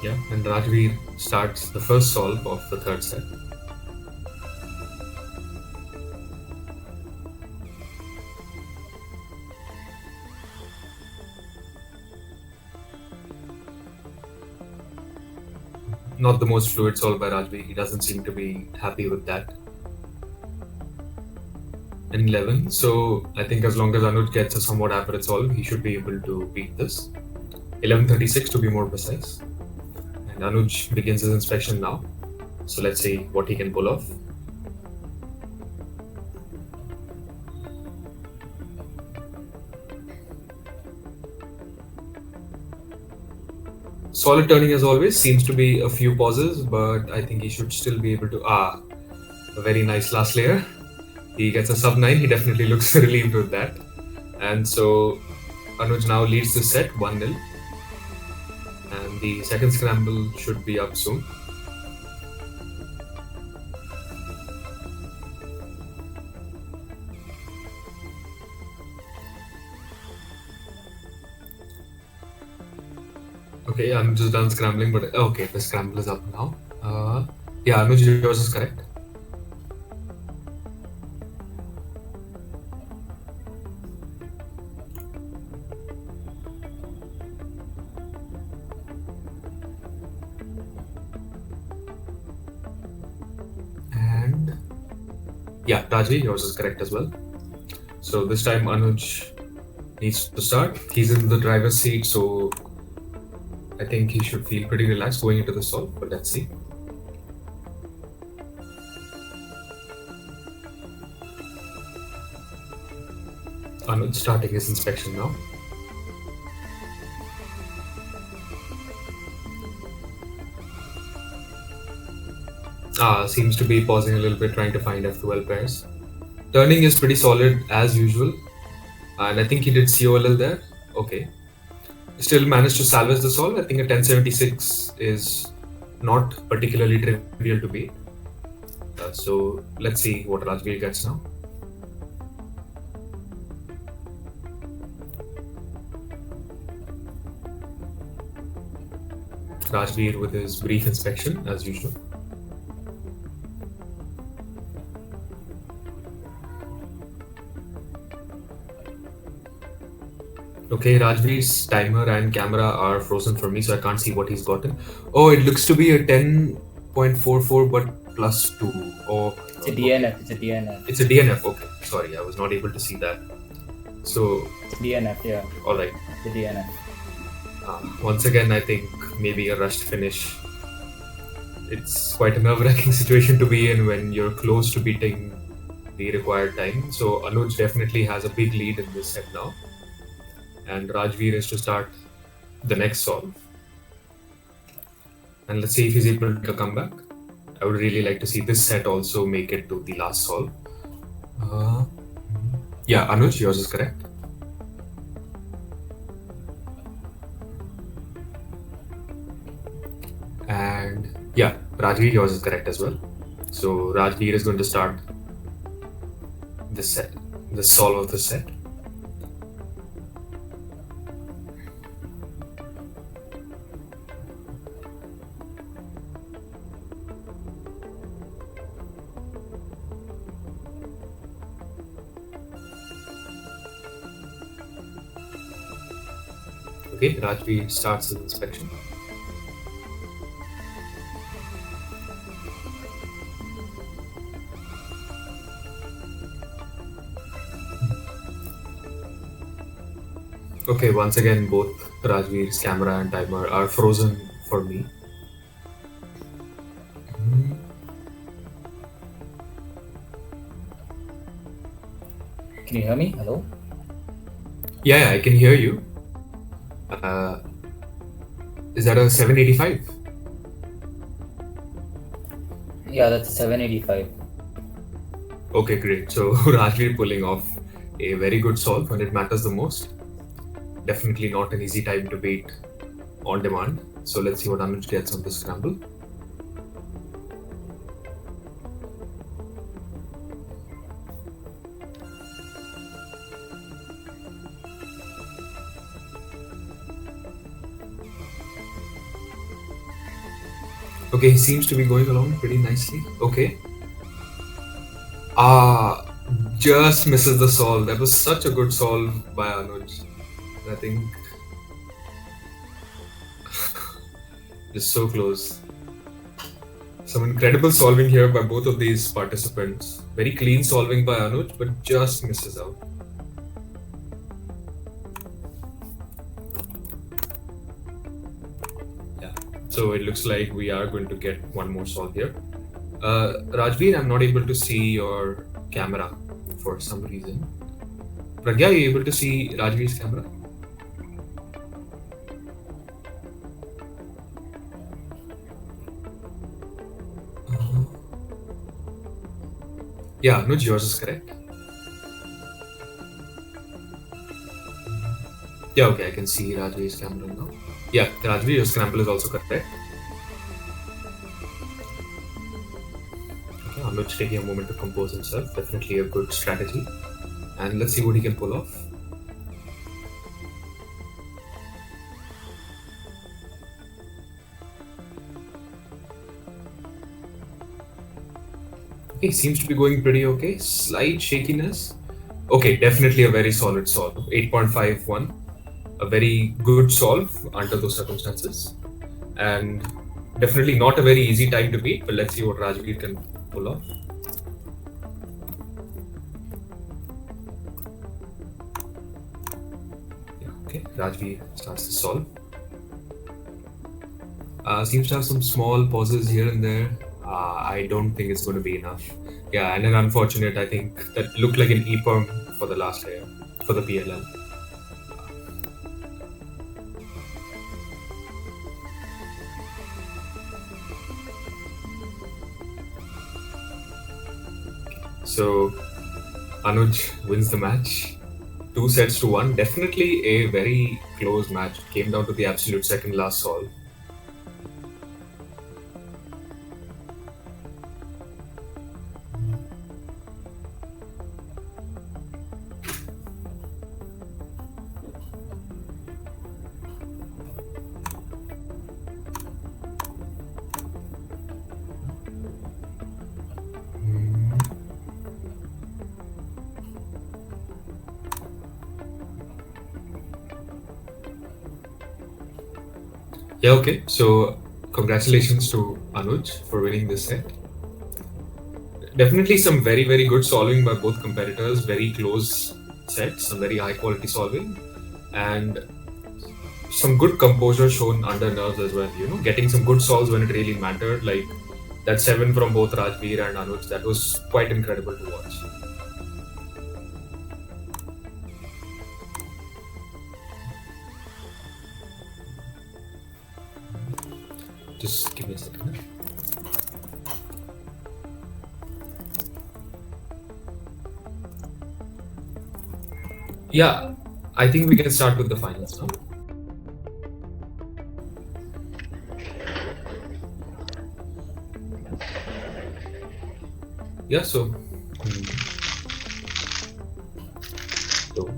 Yeah, and Rajveer starts the first solve of the third set. Not the most fluid solve by Rajveer. He doesn't seem to be happy with that. And 11. So I think as long as Anuj gets a somewhat accurate solve, he should be able to beat this. 11:36 to be more precise. And Anuj begins his inspection now. So let's see what he can pull off. Solid turning as always, seems to be a few pauses, but I think he should still be able to. A very nice last layer. He gets a sub 9, he definitely looks relieved with that. And so Anuj now leads the set 1-0. And the second scramble should be up soon. Okay, I'm just done scrambling, but okay, the scramble is up now. Yeah, Anuj, yours is correct. And yeah, Raji, yours is correct as well. So this time Anuj needs to start. He's in the driver's seat, so I think he should feel pretty relaxed going into the solve, but let's see. Anuj starting his inspection now. Seems to be pausing a little bit, trying to find F12 pairs. Turning is pretty solid as usual, and I think he did COLL there. Okay. Still managed to salvage the solve. I think a 1076 is not particularly trivial to beat. So let's see what Rajveer gets now. Rajveer with his brief inspection as usual. Okay, Rajveer's timer and camera are frozen for me, so I can't see what he's gotten. Oh, it looks to be a 10.44 but plus 2. Oh, It's a DNF. It's a DNF. it's a DNF. Okay, sorry, I was not able to see that. So, It's a DNF. Yeah. alright. It's a DNF. Once again, I think maybe a rushed finish. It's quite a nerve-wracking situation to be in when you're close to beating the required time. So Anuj definitely has a big lead in this set now. And Rajveer is to start the next solve. And let's see if he's able to come back. I would really like to see this set also make it to the last solve. Yeah, Anuj, yours is correct. And yeah, Rajveer, yours is correct as well. So Rajveer is going to start this set, the solve of the set. Okay, Rajvi starts his inspection. Okay, once again, both Rajvir's camera and timer are frozen for me. Mm, Can you hear me? Hello? yeah, I can hear you. Uh, is that a 785? Yeah, that's 785. Okay, great. So Rajvir pulling off a very good solve when it matters the most. Definitely not an easy time to beat on demand. So let's see what Anuj gets on this scramble. Okay, he seems to be going along pretty nicely. Okay. Ah, just misses the solve. That was such a good solve by Anuj. I think just so close. Some incredible solving here by both of these participants. Very clean solving by Anuj, but just misses out. Yeah. So it looks like we are going to get one more solve here. Rajveer, I'm not able to see your camera for some reason. Pragya, are you able to see Rajveer's camera? Uh, yeah, Anuj, yours is correct. Yeah, okay, I can see Rajveer's camera now. Yeah, Rajveer, your scramble is also correct. Okay, Anuj taking a moment to compose himself. Definitely a good strategy. And let's see what he can pull off. Okay, seems to be going pretty okay. Slight shakiness. Okay, definitely a very solid solve. 8.51. A very good solve under those circumstances. And definitely not a very easy time to beat, but let's see what Rajveer can pull off. Yeah, okay, Rajveer starts to solve. Seems to have some small pauses here and there. I don't think it's going to be enough. Yeah, and an unfortunate, I think, that looked like an EPERM for the last layer, for the PLL. So, Anuj wins the match. 2 sets to 1. Definitely a very close match. Came down to the absolute second last solve. Yeah, okay. So, congratulations to Anuj for winning this set. Definitely some very, very good solving by both competitors. Very close sets, some very high quality solving, and some good composure shown under nerves as well. You know, getting some good solves when it really mattered. Like that 7 from both Rajveer and Anuj, that was quite incredible to watch. Just give me a second. Yeah, I think we can start with the finals now. Yeah, so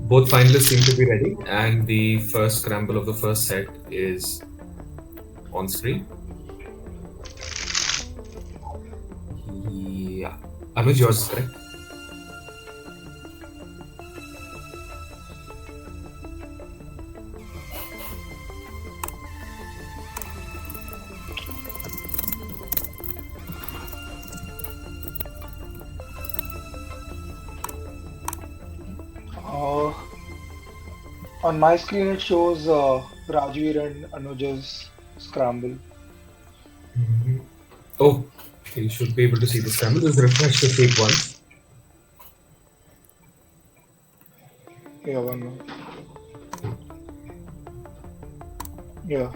both finalists seem to be ready, and the first scramble of the first set is on screen. Yeah, Anuj, yours is correct. On my screen, it shows Rajveer and Anuj's scramble. Mhm. Oh, you should be able to see the scramble. Just refresh the shape once. Yeah, one more. Yeah.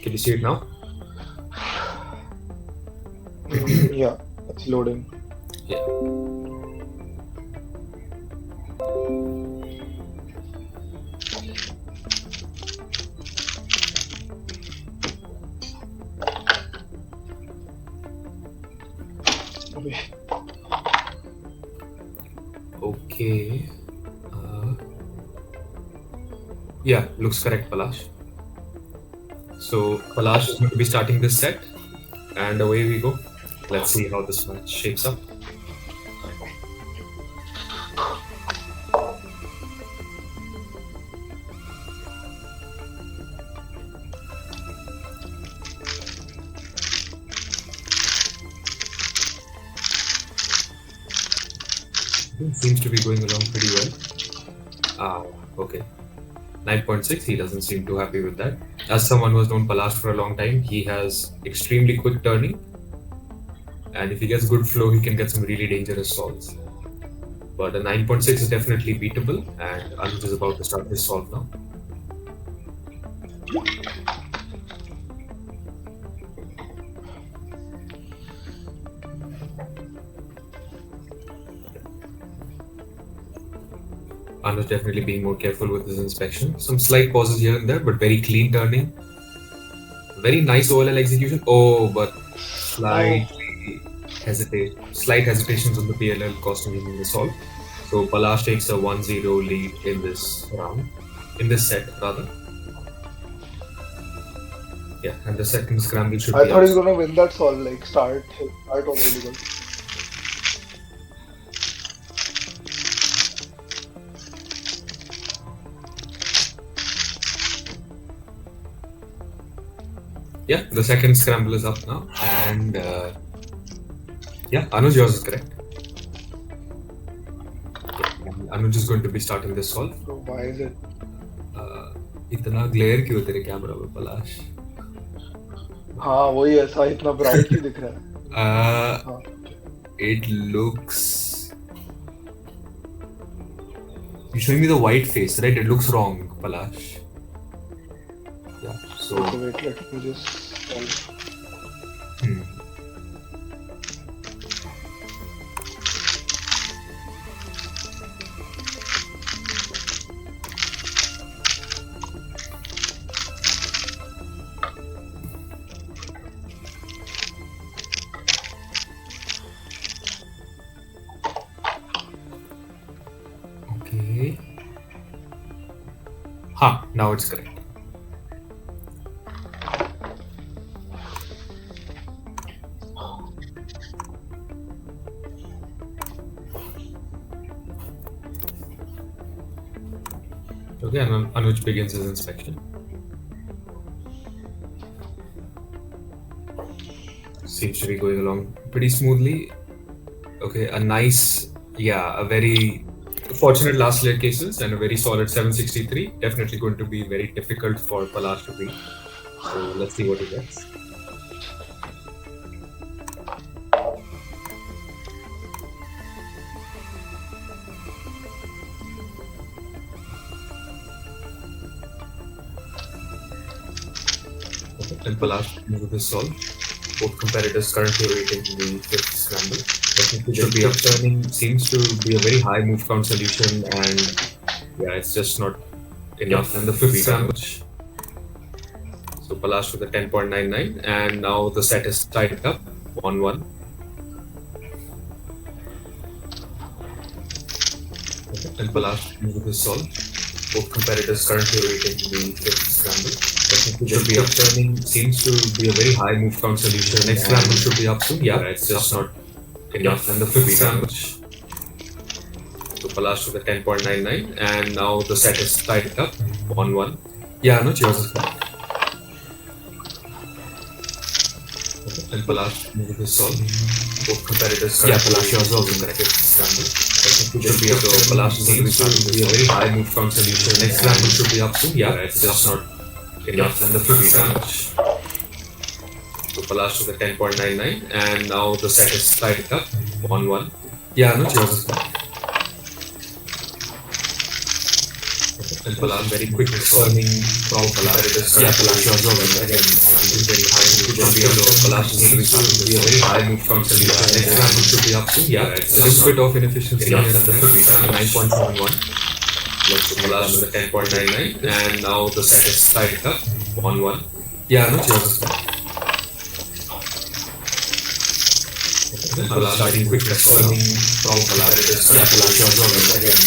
Can you see it now? Yeah, it's loading. Yeah. Okay. Okay. Uh, yeah, looks correct, Palash. So Palash is going to be starting this set, and away we go. Let's see how this match shapes up. Seems to be going along pretty well. Ah, okay. 9.6, he doesn't seem too happy with that. As someone who has known Palash for a long time, he has extremely quick turning. And if he gets good flow, he can get some really dangerous solves. But a 9.6 is definitely beatable, and Anuj is about to start his solve now. Anuj definitely being more careful with his inspection. Some slight pauses here and there, but very clean turning. Very nice OLL execution. Oh, but Oh, slight hesitations on the PLL costing him the solve. So Palash takes a 1-0 lead in this round, in this set rather. Yeah, and the second scramble should I be thought he's up. gonna win that solve. Like start was really good. Yeah, the second scramble is up now, and yeah, Anuj, yours is correct. Yeah, and Anuj is going to be starting this solve. So why is it? इतना glare क्यों तेरे camera में पलाश? हाँ वही ऐसा इतना bright क्यों दिख रहा है? हाँ. It looks. You're showing me the white face, right? It looks wrong, Palash. Yeah. So. Okay, wait, let me just solve. Hmm. Okay. Now it's correct. Okay, and Anuj begins his inspection. Seems to be going along pretty smoothly. Okay, a very fortunate last layer cases and a very solid 763. Definitely going to be very difficult for Palash to beat. So let's see what he gets. Okay, and Palash with his solve. Both competitors currently waiting the fifth scramble. Definitely should be upturning. Seems to be a very high move count solution, and yeah, it's just not enough. And the fifth scramble. So Palash with a 10.99, and now the set is tied up 1-1. Okay, and Palash with his solve. Both competitors currently waiting the fifth scramble. Definitely should be upturning. Seems to be a very high move count solution. The next scramble should be up soon. Yeah, it's just not enough. And the fifth scramble. So Palash with a 10.99, and now the set is tied up 1-1. Yeah, Anuj, yours is correct. Okay, and Palash with his solve. both competitors. Yeah, Palash is also correct. Scramble. Should be up. So Palash is going to be starting with a very high move count solution. Next scramble should be up soon. Yeah, it's just not enough. And the fifth damage. So Palash to the 10.99, and now the set is tied up 1-1. Yeah, Anuj, yours is back. And Palash very quick responding from Palash. Yeah, Palash yours is again very high. Palash is going to be starting with a very high move count solution. Next round should be up soon. Yeah, it's a bit of inefficiency here and the 9.71. Let's Palash to the 10.99, and now the set is tied up 1-1. Yeah, Anuj, yours is back. Palash starting quick responding from Palash. Yeah, Palash yours is again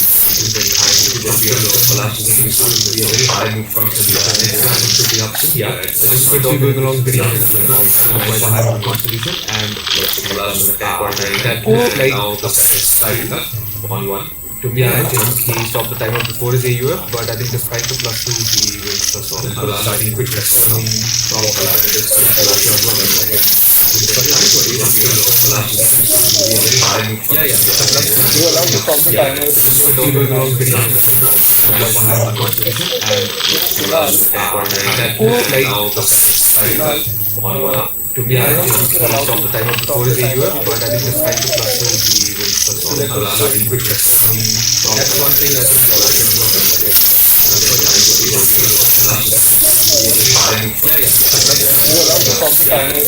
very high. Palash is going to be starting with a very high move count solution. Next round should be up soon. Yeah, it's a bit of going along very high move count solution, and let's Palash to the 10.99. And now the set is tied up 1-1. To me, I think he stopped the timer before his AUF, but I think despite the +2, he wins the song. Palash starting quick responding from Palash. Palash yours is again. Yeah, You allowed to stop the timer. To me, I think he stopped the timer before his AUF, but I think despite the +2, he wins the song. Starting quick responding from that's one thing I think You allowed to stop the timer.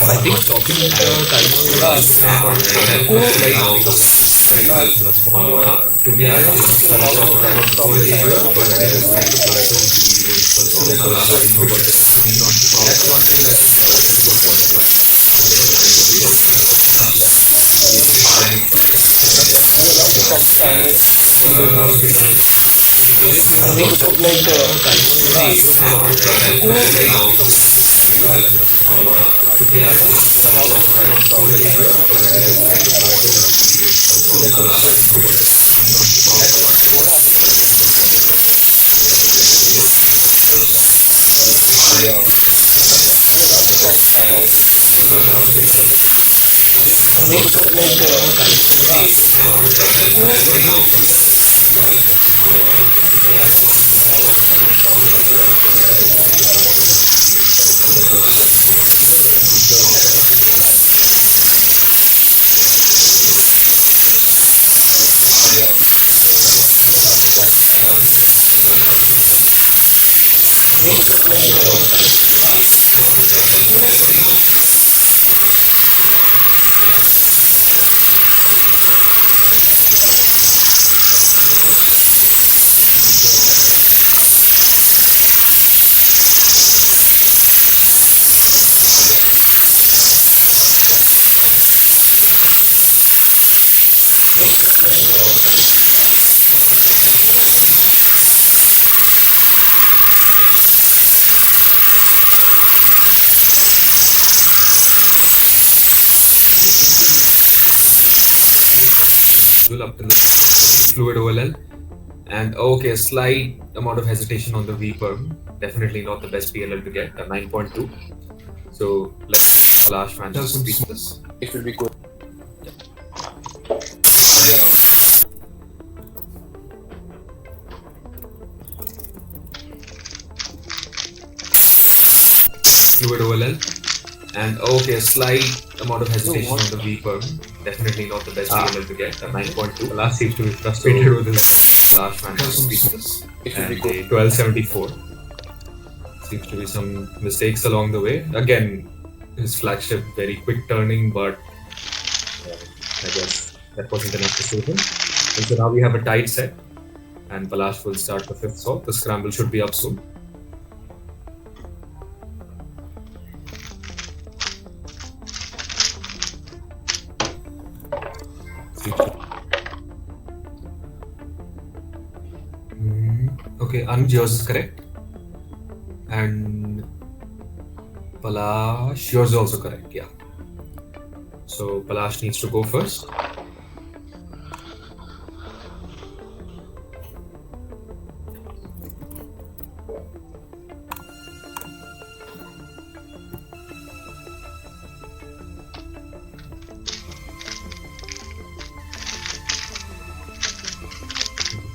I think stopping the timer to me, I think it's allowed to time before the year, but I think it's like the that's one thing I I think it was up in the fluid OLL, and okay, a slight amount of hesitation on the V perm. Definitely not the best PLL to get, a 9.2. So let's Palash fans just beat this. It will be good. Fluid OLL, and okay, a slight amount of hesitation on the V perm. Definitely not the best PLL to get, a 9.2. Palash seems to be frustrated with his Palash fans just beat this. It will And be good. a 1274. Seems to be some mistakes along the way. Again, his flagship very quick turning, but I guess that wasn't enough to save him. And so now we have a tight set, and Palash will start the fifth solve. The scramble should be up soon. Okay, Anuj, yours is correct. And Palash, yours is also correct, yeah. So Palash needs to go first.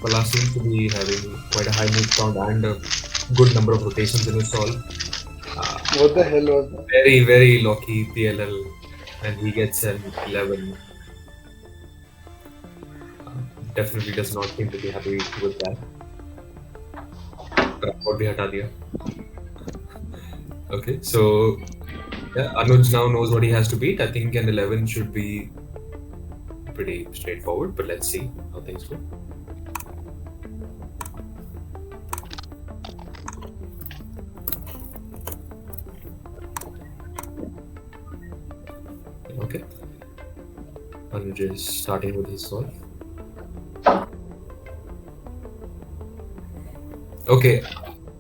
Palash seems to be having quite a high move count and a good number of rotations in his solve. What the hell was that? Very, very lucky PLL, and he gets an 11. Uh, Definitely does not seem to be happy with that. What we hata diya. Okay, so yeah, Anuj now knows what he has to beat. I think an 11 should be pretty straightforward, but let's see how things go. Okay, Anuj is starting with his solve. Okay,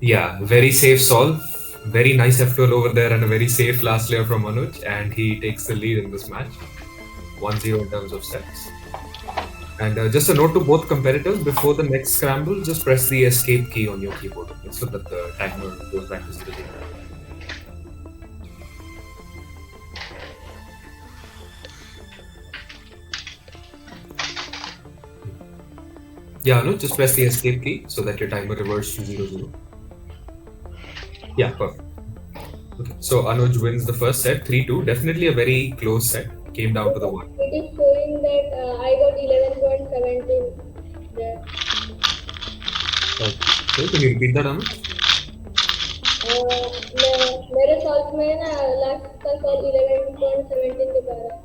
yeah, very safe solve. Very nice F12 over there and a very safe last layer from Anuj, and he takes the lead in this match. 1-0 in terms of sets. And just a note to both competitors, before the next scramble, just press the escape key on your keyboard, okay, so that the timer goes back to 0. Yeah, no, just press the escape key so that your timer reverts to 0. Yeah, perfect. Okay, so Anuj wins the first set, 3-2. Definitely a very close set. Came down to the one. It is showing that I got 11.17 there. Okay, can you repeat that, Anuj? मेरे solve में ना last का solve 11.17 दिखा रहा है,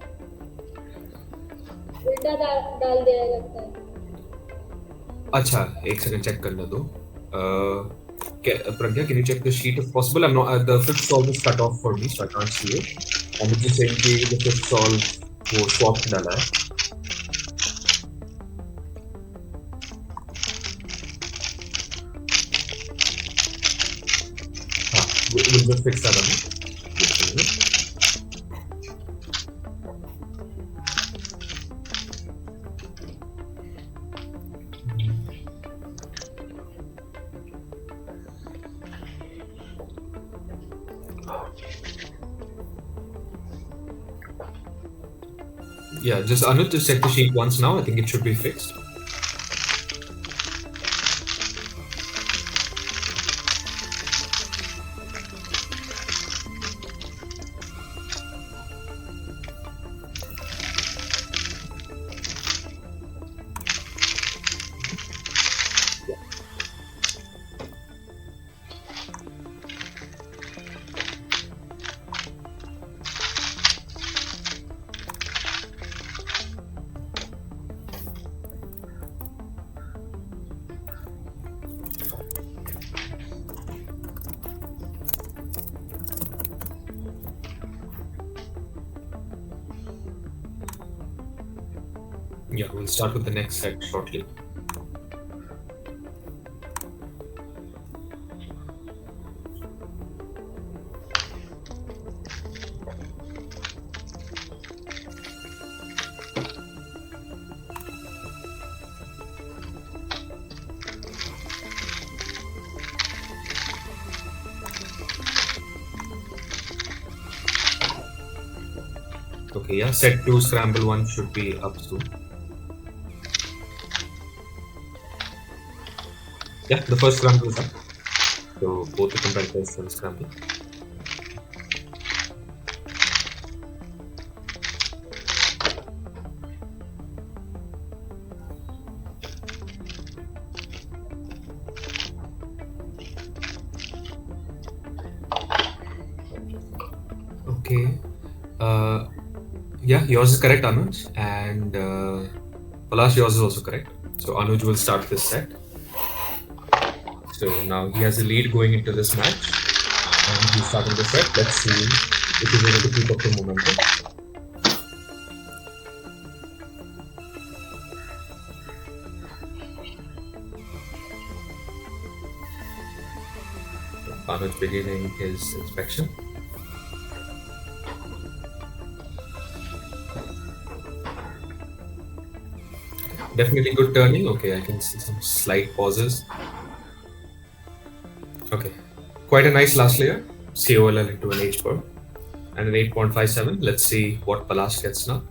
उल्टा डाल दिया है लगता है. अच्छा, एक सेकंड चेक करने दो. Pragya, can you check the sheet if possible? I'm not. The fifth solve is cut off for me, so I can't see it. And it's just saying कि the fifth solve वो swap डाला है. हाँ, we'll just fix that up. Yeah, just Anuj, just check the sheet once now. I think it should be fixed. Yeah, we'll start with the next set shortly. Okay, yeah, set 2 scramble 1 should be up soon. Yeah, the first scramble is up. So both the competitors will scramble. Okay. Yeah, yours is correct, Anuj. And Palash, yours is also correct. So Anuj will start this set. So now he has a lead going into this match. And he's starting the set. Let's see if he's able to keep up the momentum. Anuj beginning his inspection. Definitely good turning. Okay, I can see some slight pauses. Okay, quite a nice last layer. COLL into an H per and an 8.57. Let's see what Palash gets now.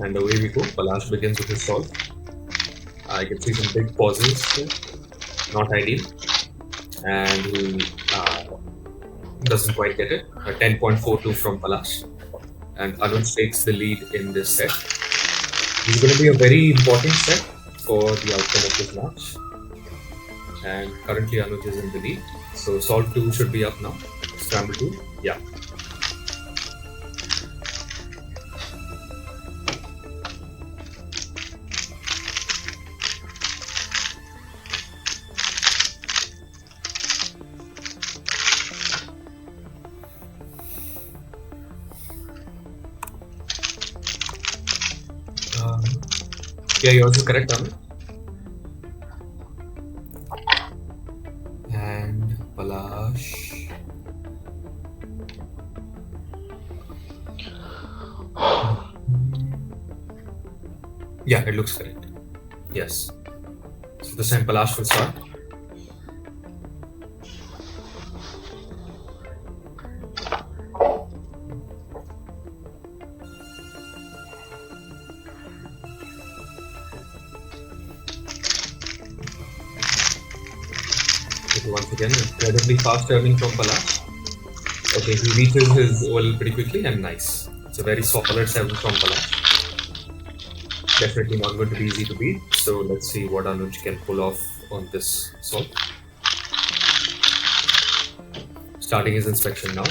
And away we go. Palash begins with his solve. I can see some big pauses here. Not ideal. And he doesn't quite get it. A 10.42 from Palash. And Anuj takes the lead in this set. This is going to be a very important set for the outcome of this match. And currently Anuj is in the lead. So solve 2 should be up now. Scramble 2. Yeah. Yeah, yours is correct, Anuj. And Palash. Yeah, it looks correct. Yes. So this time Palash will start. Okay, once again, incredibly fast turning from Palash. Okay, he reaches his OL pretty quickly and nice. It's a very solid 7 from Palash. Definitely not going to be easy to beat. So let's see what Anuj can pull off on this solve. Starting his inspection now.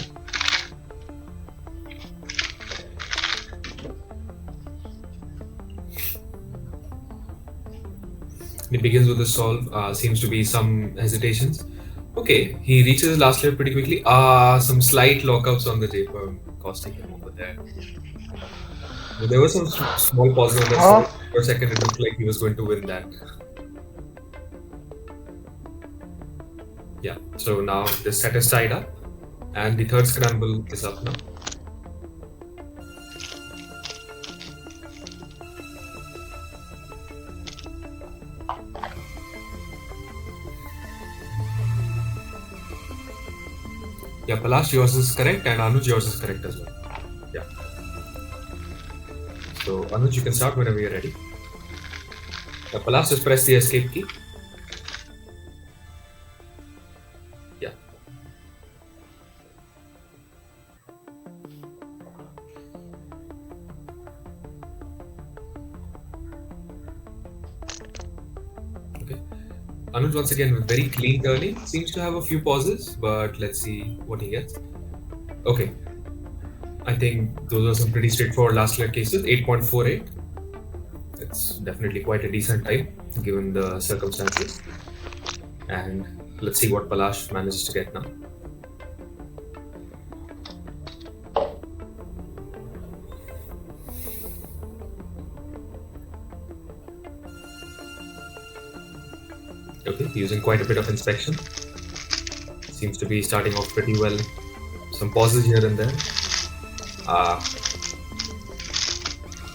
He begins with the solve. Seems to be some hesitations. Okay, he reaches his last layer pretty quickly. Some slight lockups on the taper costing him over there. There was some small pause on that solve. For a second, it looked like he was going to win that. Yeah, so now this set is tied up, and the third scramble is up now. Yeah, Palash, yours is correct, and Anuj, yours is correct as well. Yeah. So, Anuj, you can start whenever you're ready. Yeah, Palash, just press the escape key. Yeah. Okay. Anuj, once again, with very clean turning, seems to have a few pauses, but let's see what he gets. Okay. I think those are some pretty straightforward last layer cases. 8.48. It's definitely quite a decent time given the circumstances. And let's see what Palash manages to get now. Okay, using quite a bit of inspection. Seems to be starting off pretty well. Some pauses here and there. I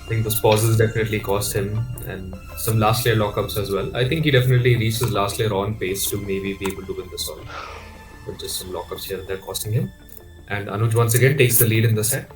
think those pauses definitely cost him, and some last layer lockups as well. I think he definitely reached his last layer on pace to maybe be able to win the solve, but just some lockups here and there costing him. And Anuj once again takes the lead in the set.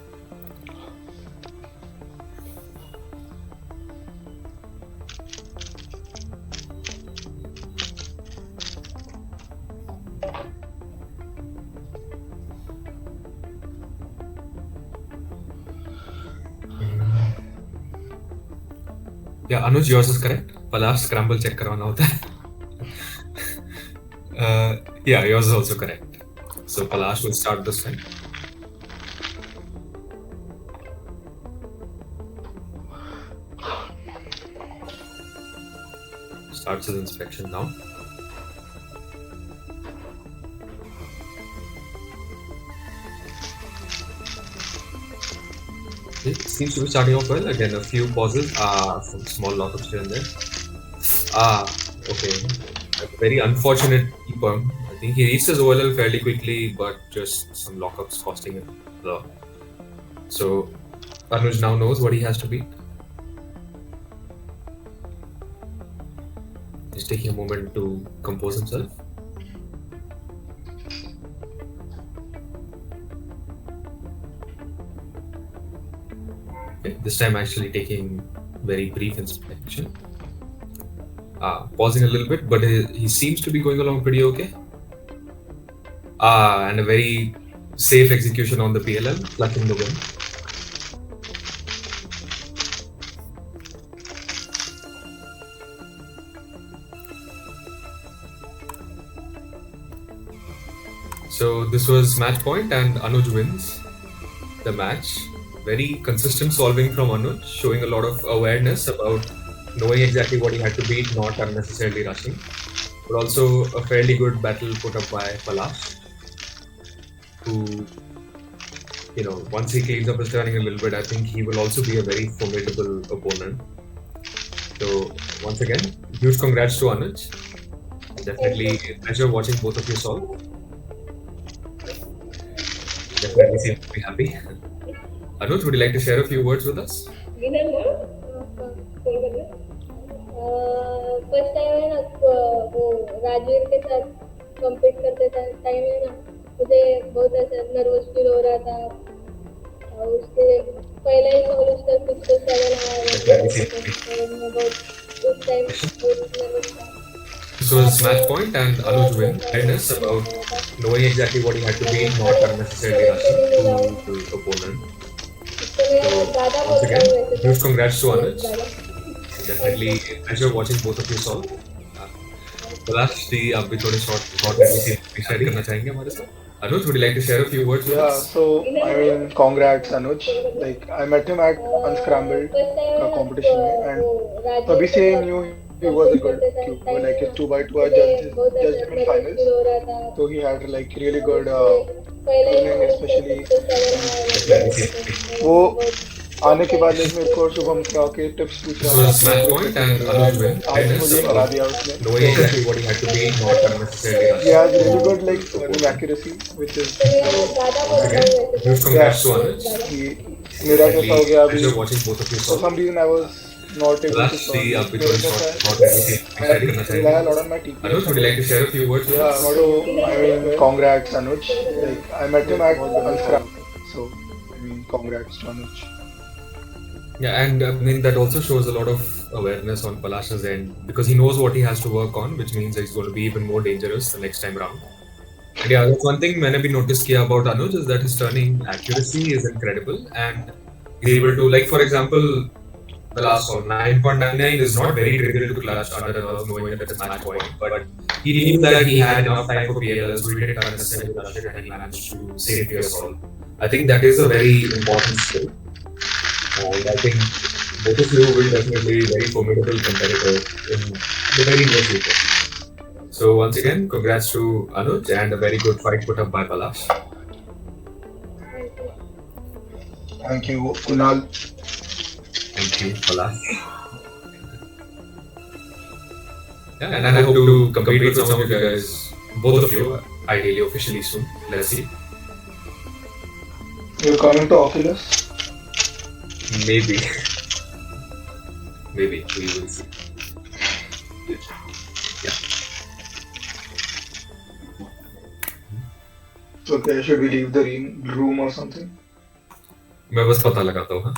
Yeah, Anuj, yours is correct. Palash scramble check करवाना होता है. Yeah, yours is also correct. So Palash will start this time. Starts his inspection now. It seems to be starting off well. Again, a few pauses, some small lockups here and there. Okay. A very unfortunate E-perm. I think he reached his OLL fairly quickly, but just some lockups costing him. So Anuj now knows what he has to beat. He's taking a moment to compose himself. Okay, this time actually taking very brief inspection. Pausing a little bit, but he seems to be going along pretty okay. And a very safe execution on the PLL, clutching the win. So this was match point, and Anuj wins the match. Very consistent solving from Anuj, showing a lot of awareness about knowing exactly what he had to beat, not unnecessarily rushing. But also a fairly good battle put up by Palash, who, once he cleans up his turning a little bit, I think he will also be a very formidable opponent. So once again, huge congrats to Anuj. Definitely a pleasure watching both of you solve. Definitely seem to be happy. Anuj, would you like to share a few words with us? Winner ना first time है ना वो राजवीर के साथ compete करते time है ना मुझे बहुत ऐसा नर्वस फील हो रहा था और उसके पहले ही सॉल्व उसका 6 to 7 आया मैं बहुत उस टाइम बहुत नर्वस था. This was match point, and Anuj win. Awareness about knowing exactly what he had to be, not unnecessarily rushing to the opponent. So once again, huge congrats to Anuj. Definitely a pleasure watching both of you solve. Palash जी आप भी थोड़े short share करना चाहेंगे हमारे साथ? Anuj, would you like to share a few words with us? So I mean, congrats Anuj. Like I met him at Unscrambled competition and तभी से knew he was a good cuber. Like his 2x2 I judged him in finals. So he had like really good turning, especially वो आने के बाद like मेरे को शुभम से आके टिप्स पूछ रहा था. Match point and Anuj win. आज मुझे हरा दिया उसने. Knowing exactly what he had to be, not unnecessarily rushing. He has really good like turning accuracy, which is once again huge congrats to Anuj. मेरा कैसा हो गया अभी? Watching both of you For solve. some reason I was not able to solve. आप भी थोड़े share करना चाहेंगे? Anuj, would you like to share a few words with us? So I mean, congrats Anuj. Like I met him at Unscrambled. So I mean, congrats to Anuj. Yeah, and I mean that also shows a lot of awareness on Palash's end because he knows what he has to work on, which means he's going to be even more dangerous the next time round. And yeah, that's one thing मैंने भी notice किया about Anuj is that his turning accuracy is incredible and he's able to, like for example, the last one 9.99 is not very trivial to clutch under the nerve knowing that it's match point, but he knew that he had enough time for PLL, so he didn't unnecessarily clutch it and he managed to save your solve. I think that is a very important skill. And I think both of you will definitely be very formidable competitors in the very near future. So once again, congrats to Anuj and a very good fight put up by Palash. Thank you, Kunal. Thank you, Palash. Yeah, and I hope to compete with some of you guys, both of you, ideally officially soon. Let's see. You're coming to Oculus? Maybe. Maybe. We will see. Yeah. So okay, should we leave the room or something? मैं बस पता लगाता हूँ हाँ